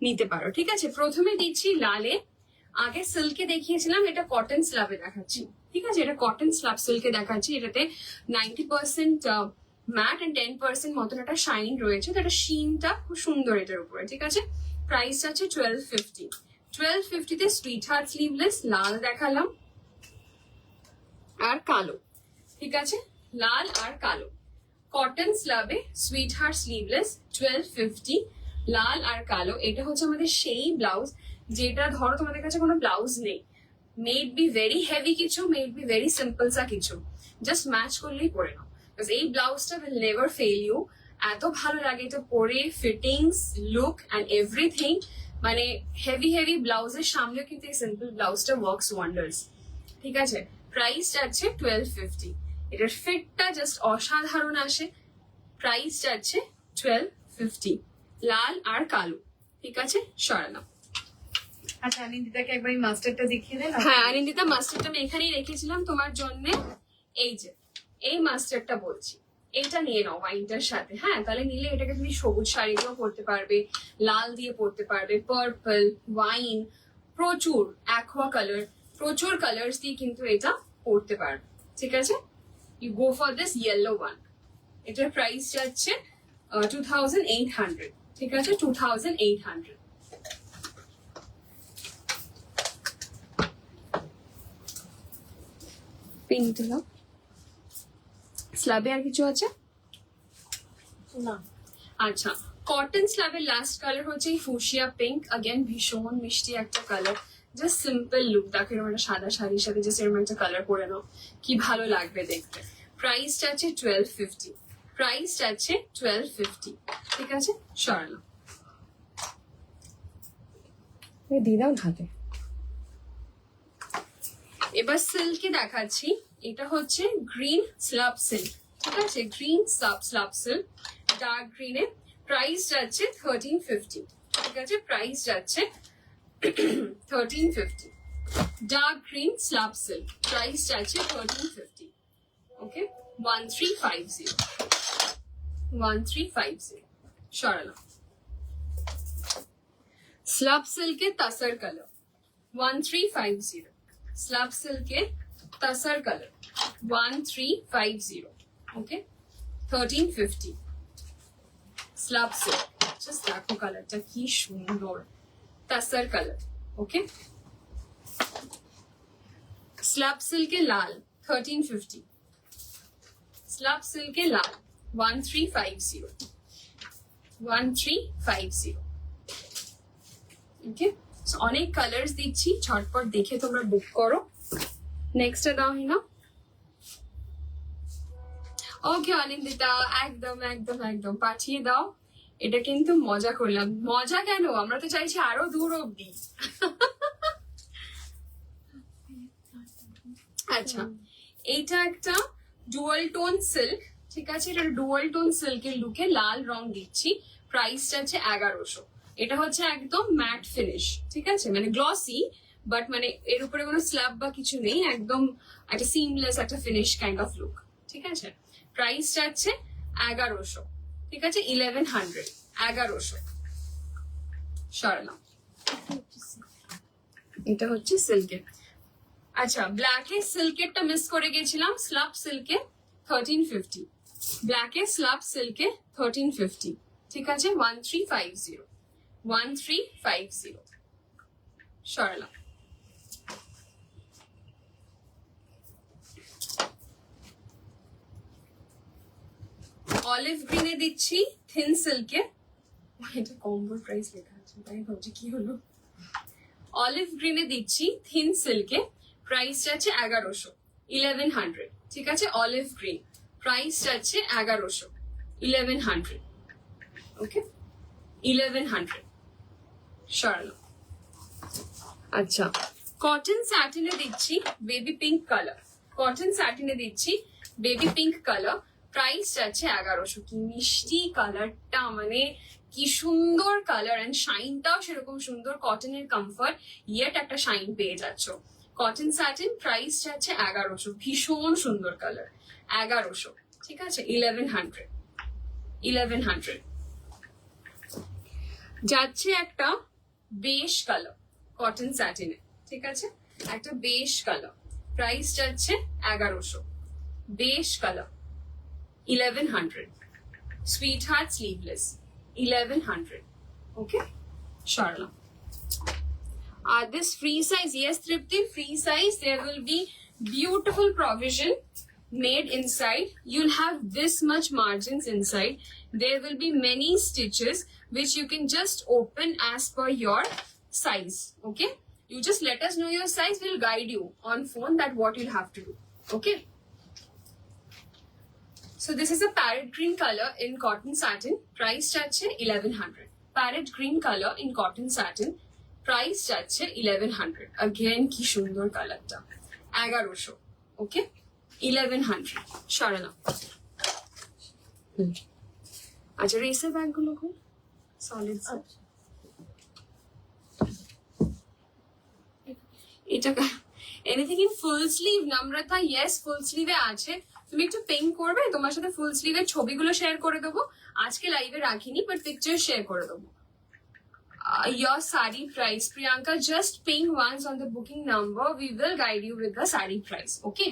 নিতে পারো, ঠিক আছে। প্রথমে দিচ্ছি লালে, আগে সিল্কে দেখিয়েছিলাম, এটা কটন স্ল্যাবে দেখাচ্ছি, ঠিক আছে। এটা কটন স্ল্যাব সিল্কে দেখাচ্ছি, এটাতে 90% ম্যাট এন্ড 10% মতন একটা শাইন রয়েছে, তো এটা শিনটা খুব সুন্দর এটার উপরে, ঠিক আছে। প্রাইস আছে 1250। 1250 তে সুইট হার্ট স্লিভলেস লাল দেখালাম আর কালো, ঠিক আছে, লাল আর কালো কটন স্ল্যাবে সুইট হার্ট স্লিভলেস 1250, লাল আর কালো। এটা হচ্ছে আমাদের সেই ব্লাউজ যেটা ধরো তোমাদের কাছে কোনো ব্লাউজ নেই, মেড বি ভেরি হেভি কিছু, মেড বি ভেরি সিম্পল সা কিছু, জাস্ট ম্যাচ করলেই পরে নাও, বিকজ এই ব্লাউজটা উইল নেভার ফেল ইউ। এত ভালো লাগে এটা পরে, ফিটিংস, লুক অ্যান্ড এভরিথিং। মানে হেভি হেভি ব্লাউজের সামনেও কিন্তু এই সিম্পল ব্লাউজটা ওয়ার্কস ওয়ান্ডার্স, ঠিক আছে। প্রাইস যাচ্ছে 1250, এটার ফিটটা জাস্ট অসাধারণ আসে। প্রাইস যাচ্ছে 1250, লাল আর কালো, ঠিক আছে, সরালাম। আচ্ছা নিন্দিতাকে একবার এই মাস্টারটা দেখিয়ে দেন। হ্যাঁ অনিন্দিতা, মাস্টারটা আমি এখানেই রেখেছিলাম তোমার জন্য। এই যে এই মাস্টারটা বলছি, এটা নিয়ে নাও ওয়াইনটার সাথে, হ্যাঁ, তাহলে নিলে এটাকে তুমি সবুজ শাড়ি দিয়েও পরতে পারবে, লাল দিয়ে পরতে পারবে, পার্পল, ওয়াইন, প্রচুর অ্যাকোয়া কালার, প্রচুর কালার্স দিয়ে কিন্তু এটা পরতে পারবে, ঠিক আছে। You go for this yellow one. এটার প্রাইস যাচ্ছে 2800, ঠিক আছে, 2800। পিঙ্ক দিলাম। স্ল্যাবে আর কিছু আছে না। আচ্ছা, কটন স্ল্যাবের লাস্ট কালার হচ্ছে এই ফুশিয়া পিঙ্ক, अगेन ভীষণ মিষ্টি একটা কালার, জাস্ট সিম্পল লুক। দেখো এরকম একটা সাদা শাড়ির সাথে জাস্ট এরকম একটা কালার পরে নাও, কি ভালো লাগবে দেখতে। প্রাইসটা আছে 1250, প্রাইসটা আছে 1250, ঠিক আছে, সরালাম। দিয়ে দাও হাতে। এবার সিল্কে দেখাচ্ছি, এটা হচ্ছে গ্রিন স্ল্যাব সিল্ক, ঠিক আছে, গ্রিন স্ল্যাব সিল্ক, ডার্ক গ্রিনে। প্রাইস যাচ্ছে 1350, ঠিক আছে, প্রাইস যাচ্ছে 1350। Dark green slab silk, price যাচ্ছে 1350, ওকে 1350, 1350, সরালাম। স্ল্যাব সিল্কে তাসার কালার 1350, স্ল্যাব সিল্কে tussar colour 1350, okay 1350। Slab silk, just দেখো কালারটা কি সুন্দর, তাসার কালার, ওকে। স্ল্যাব সিল্কে লাল 1350, স্ল্যাব সিল্কে লাল 1350, 1350, ওকে। অনেক কালার্স দিচ্ছি, ঝটপট দেখে তোমরা বুক করো। নেক্সটটা দাও হিনা। ওকে অনিন্দিতা, একদম একদম একদম পাঠিয়ে দাও। এটা কিন্তু মজা করলাম, মজা কেন, আমরা তো চাইছি আরো দূর অব্দি। আচ্ছা, এইটা একটা ডুয়াল টোন সিল্ক, ঠিক আছে, এটা ডুয়াল টোন সিল্কের লুকে লাল রং দিচ্ছি। প্রাইসটা আছে 1100। এটা হচ্ছে একদম ম্যাট ফিনিশ, ঠিক আছে, মানে গ্লসি, বাট মানে এর উপরে কোনো স্ল্যাব বা কিছু নেই, একদম একটা সিমলেস একটা ফিনিশ কাইন্ড অফ লুক, ঠিক আছে। প্রাইসটা আছে 1100, ঠিক আছে, 1100, 1100, সরালাম। এটা হচ্ছে সিল্কের। আচ্ছা, ব্ল্যাকে সিল্কেরটা মিস করে গেছিলাম, স্ল্যাব সিল্কে 1350, ব্ল্যাকে স্ল্যাব সিল্কে 1350, ঠিক আছে, 1350, 1350, সরালাম। অলিভ গ্রিনে দিচ্ছি থিন সিল্কে, এটা কম্বো প্রাইস লেখা আছে তাই ভাবছি কি হলো। অলিভ গ্রিনে দিচ্ছি থিন সিল্কে, প্রাইস আছে 1100, 1100। ঠিক আছে, অলিভ গ্রিন প্রাইস আছে 1100, 1100। ওকে, 1100 সরালো। আচ্ছা, কটন স্যাটিনে দিচ্ছি বেবি পিঙ্ক কালার, কটন স্যাটিনে দিচ্ছি বেবি পিঙ্ক কালার, প্রাইস আছে 1100। কি মিষ্টি কালারটা, মানে কি সুন্দর কালার, এন্ড শাইনটাও সেরকম সুন্দর, কটনের কমফর্ট ইয়েট একটা শাইন পেয়ে যাচ্ছ। কটন স্যাটিন, প্রাইস আছে 1100, ভীষণ সুন্দর কালার, 1100। ঠিক আছে, 1100, 1100। যাচ্ছে একটা বেশ কালার কটন স্যাটিনে, ঠিক আছে, একটা বেশ কালার, প্রাইস যাচ্ছে 1100, বেশ colour, 1100। Sweet heart sleeveless, 1100। Okay, Sarala. This free size, yes Tripti, free size, there will be beautiful provision made inside. You'll have this much margins inside. There will be many stitches which you can just open as per your size. Okay, you just let us know your size, we'll guide you on phone that what you'll have to do. Okay, so this is a parrot green color in cotton satin, price যাচ্ছে 1100। parrot green color in cotton satin, price যাচ্ছে 1100। Again কি সুন্দর কালারটা, 1100। ওকে, 1100 সরানো। আচ্ছা, racer bag গুলো খুব solid. এটা এনিথিং ইন ফুল স্লিভ নম্রতা? ইয়েস, ফুল স্লিভে আছে। তুমি একটু পিং করবে, তোমার সাথে ফুল স্লিভের ছবিগুলো শেয়ার করে দেবো। আজকে লাইভে রাখিনি, বাট পিকচার শেয়ার করে দেবো। Your sari price, Priyanka, just ping once on the booking number, we will guide you with the sari price. Okay,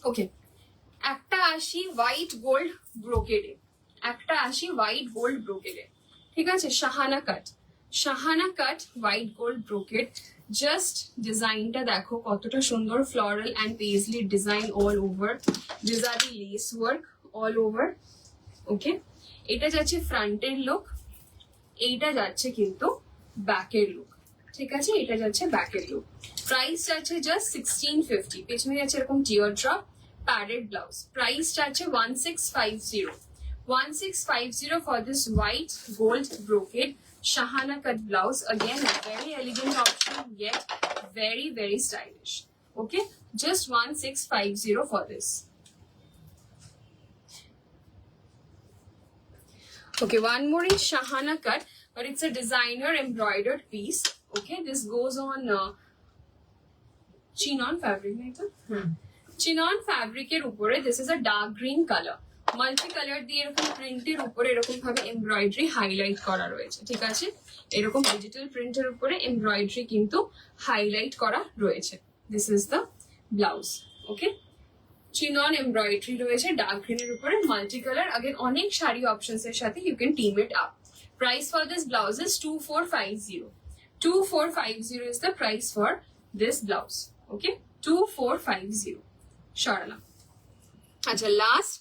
okay। একটা আসি হোয়াইট গোল্ড ব্রোকেডে, একটা আসি হোয়াইট গোল্ড ব্রোকেডে, ঠিক আছে, Shahana cut, Shahana cut white gold brocade. Just ডিজাইনটা দেখো কতটা সুন্দর, floral and paisley design all over, ডিজাইনি lace work all over. Okay, এটা যাচ্ছে ফ্রন্টের লুক, এইটা যাচ্ছে কিন্তু ব্যাকের লুক, ঠিক আছে, এটা যাচ্ছে ব্যাকের লুক। প্রাইস যাচ্ছে জাস্ট 1650, পেছনে যাচ্ছে এরকম tear drop, padded blouse. Price যাচ্ছে 1650, 1650 for this white gold brocade Shahana cut blouse. Again, a very elegant option, yet very, very stylish. Okay, just 1650 for this. Okay, one more in Shahana cut, but it's a designer embroidered piece. Okay, this goes on chinon fabric, right? Chinon fabric এর উপরে this is a dark green color, multi colour দিয়ে এরকম প্রিন্টের উপরে এরকম ভাবে embroidery highlight করা রয়েছে, ঠিক আছে, এরকম ডিজিটাল প্রিন্টের উপরে এমব্রয়ডারি কিন্তু হাইলাইট করা রয়েছে। This is the blouse. Okay, chinon embroidery রয়েছে ডার্ক গ্রিনের উপরে, মাল্টি কালার। আগের অনেক শাড়ি অপশনস এর সাথে you can team it up. Price for this blouse is 2450, 2450 is the price for this blouse. Okay, 2450 সরালাম। আচ্ছা, লাস্ট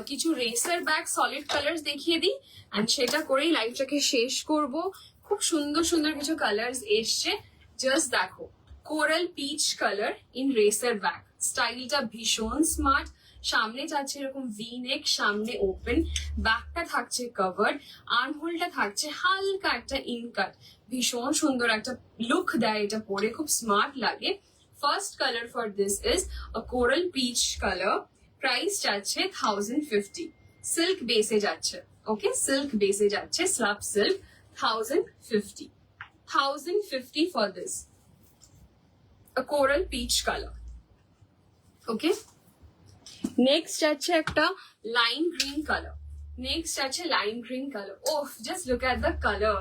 কিছু রেসার ব্যাগ সলিড কালার্স দেখিয়ে দিই, এন্ড সেটা করেই লাইভটাকে শেষ করব। খুব সুন্দর সুন্দর কিছু কালার্স এসছে, জাস্ট দেখো। Coral peach colour in racer bag, স্টাইলটা ভীষণ স্মার্ট। সামনে যাচ্ছে এরকম ভি নেক, সামনে ওপেন, ব্যাকটা থাকছে কভার্ড, আর্মহোলটা থাকছে হালকা একটা ইনকাট, ভীষণ সুন্দর একটা লুক দেয় এটা পরে, খুব স্মার্ট লাগে। First colour for this is a coral peach colour, price যাচ্ছে 1050, সিল্ক বেসে যাচ্ছে। ওকে, সিল্ক বেসে যাচ্ছে, slab silk, 1050, 1050 for this, a coral peach color. Okay, next যাচ্ছে একটা lime green color, next যাচ্ছে lime green color. Oh, just look at the color,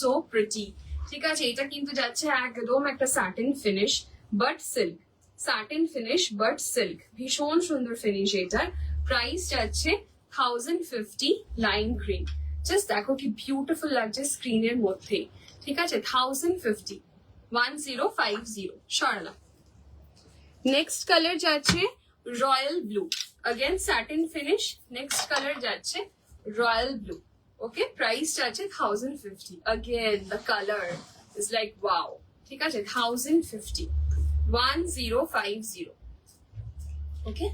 so pretty. ঠিক আছে, এটা কিন্তু যাচ্ছে একদম একটা satin finish but silk, satin finish but silk, ভীষণ সুন্দর ফিনিশ এটার। প্রাইস যাচ্ছে 1050, lime green। জাস্ট দেখো কি বিউটিফুল লাগছে স্ক্রিনের মধ্যে, ঠিক আছে, 1050, 1050 সরালাম। নেক্সট কালার যাচ্ছে royal blue, again satin finish. Next colour যাচ্ছে রয়্যাল ব্লু। ওকে, প্রাইস যাচ্ছে 1050। Again the colour is like wow. ঠিক আছে, 1050, 1050। ওকে,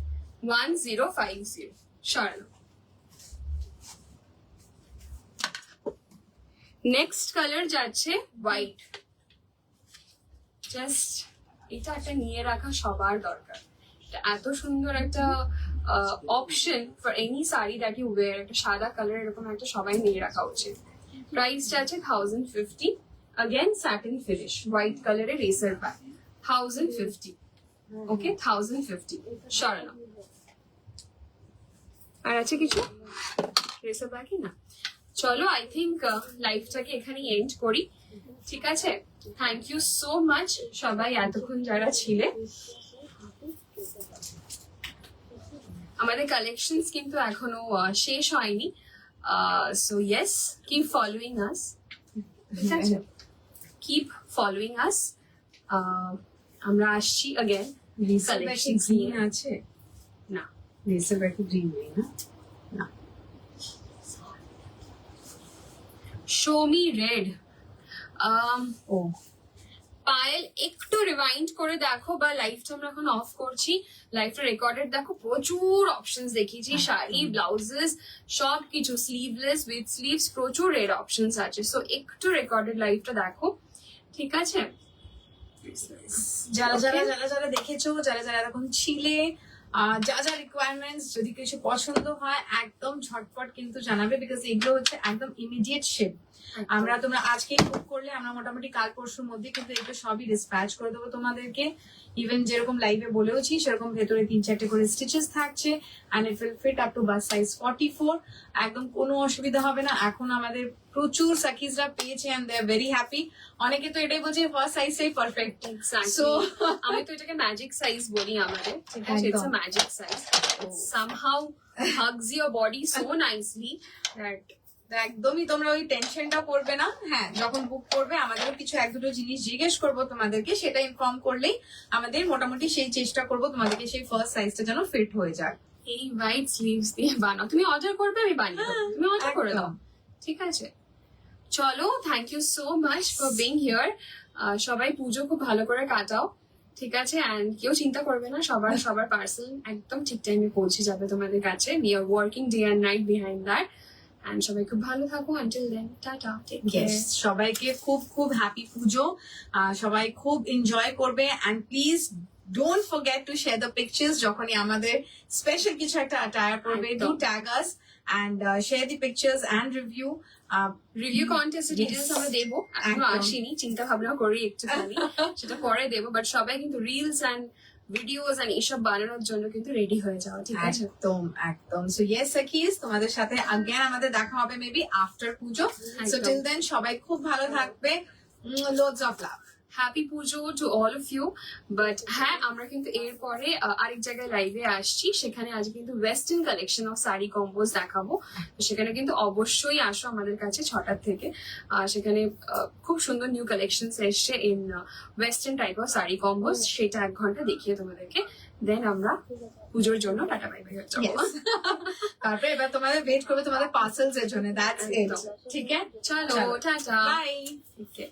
1050 সরানো। নেক্সট কালার যাচ্ছে হোয়াইট। জাস্ট এটা একটা নিয়ে রাখা সবার দরকার। এটা এত সুন্দর একটা option for any sari that you wear. একটা সাদা কালার এরকম একটা সবাই নিয়ে রাখা উচিত। প্রাইসটা আছে 1050। अगेन স্যাটিন ফিনিশ, হোয়াইট কালারের রেসার ব্যাগ, 1050। ওকে, 1050 সরানো। আর আছে কিছু রেসার ব্যাগই না? চলো, আই থিঙ্ক লাইফটাকে এখানে এন্ড করি। ঠিক আছে, থ্যাংক ইউ সো মাচ সবাই এতক্ষণ যারা ছিলে। আমাদের কালেকশনস কিন্তু এখনো শেষ হয়নি। সো ইয়েস, কিপ ফলোইং আস। ঠিক আছে, কিপ ফলোইং আস। আমরা আসছি अगेन কালেকশনস নিয়ে। গ্রিন আছে না, রেসার ব্যাগে গ্রিন নেই না? না, শো মি রেড। ও পায়েল একটু রিওয়াইন্ড করে দেখো, বা লাইভটা আমরা এখন অফ করছি, লাইভটা রেকর্ডেড দেখো। প্রচুর অপশনস দেখিয়েছি, শাড়ি, ব্লাউজেস, সব কিছু, স্লিভলেস, উইথ স্লিভস, প্রচুর রেড অপশনস আছে। সো একটু রেকর্ডেড লাইভটা দেখো। ঠিক আছে, যারা Okay. যারা যারা যারা দেখেছো, যারা যারা এরকম ছিলে, যা যা রিকোয়ারমেন্টস, যদি কিছু পছন্দ হয় একদম ঝটপট কিন্তু জানাবে, বিকজ এগুলো হচ্ছে একদম ইমিডিয়েট শিপ। আমরা তোমরা আজকেই বুক করলে আমরা মোটামুটি কাল পরশুর মধ্যে কিন্তু এগুলো সবই ডিসপ্যাচ করে দেবো তোমাদেরকে। ইভেন যেরকম লাইভে বলেওছি সেরকম ভেতরে 3-4টে করে স্টিচেস থাকছে, and it will fit up to bust size 44। একদম কোনো অসুবিধা হবে না। এখন আমাদের প্রচুর সাকিজরা পেয়েছে and they are very happy. অনেকে তো এটাই বলছে ফার্স্ট সাইজটাই পারফেক্ট। সো So আমি তো এটাকে ম্যাজিক সাইজ বলি আমাদের। ঠিক আছে, ইটস আ একদম। Magic size. Somehow hugs your body so nicely that একদমই তোমরা ওই টেনশনটা করবে না। হ্যাঁ, যখন বুক করবে আমাদেরও কিছু এক দুটো জিনিস জিজ্ঞেস করবো তোমাদেরকে, সেটা ইনফর্ম করলেই আমাদের মোটামুটি সেই চেষ্টা করবো তোমাদেরকে সেই ফার্স্ট সাইজটা যেন ফিট হয়ে যায়। এই হোয়াইট স্লিভস দিয়ে বানাও। তুমি অর্ডার করবে, আমি বানিয়ে দেবো, তুমি অর্ডার করে দাও। একদম। ঠিক আছে, চলো, thank you so much for being here. সবাই পুজো খুব ভালো করে কাটাও। ঠিক আছে, অ্যান্ড কেউ চিন্তা করবে না, সবার সবার পার্সেল একদম ঠিক টাইমে পৌঁছে যাবে তোমাদের কাছে। We are working day and night behind that. And সবাই খুব ভালো থাকো। Until then, tata, take care. সবাইকে খুব খুব হ্যাপি পুজো। সবাই খুব এনজয় করবে, and please don't forget to share the pictures. যখনই আমাদের স্পেশাল কিছু একটা অ্যাটায়ার করবে, ডু একদম। Tag us and share the pictures and review. Review কন্টেস্টের ডিটেলস আমরা দেবো, এখনো একদম। আসেনি, চিন্তা ভাবনা করি একটুখানি, সেটা পরে দেবো। বাট সবাই কিন্তু রিলস অ্যান্ড ভিডিওস অ্যান্ড এইসব বানানোর জন্য কিন্তু রেডি হয়ে যাওয়া। ঠিক আছে, একদম একদম। সো ইয়েস সাকিজ, তোমাদের সাথে again আমাদের দেখা হবে মেবি আফটার পুজো। সো একদম। টিল দেন সবাই খুব ভালো থাকবে। Loads of love. Happy Pujo to all of you. But হ্যাঁ, আমরা কিন্তু এরপরে আরেক জায়গায় লাইভে আসছি, সেখানে আজ কিন্তু ওয়েস্টার্ন কালেকশন অফ শাড়ি কম্বোজ দেখাবো। তো সেখানে কিন্তু অবশ্যই আসো আমাদের কাছে 6টার থেকে। সেখানে খুব সুন্দর নিউ কালেকশন এসছে in western type of sari কম্বোজ। সেটা 1 ঘন্টা দেখিয়ে তোমাদেরকে, দেন আমরা পুজোর জন্য টাটা বাই বাই হয়ে যাবো। Yes. তারপরে এবার তোমাদের ওয়েট করবে তোমাদের পার্সেলস এর জন্য। That's it. একদম। ঠিক আছে, চলো, টাটা, বাই। ওকে।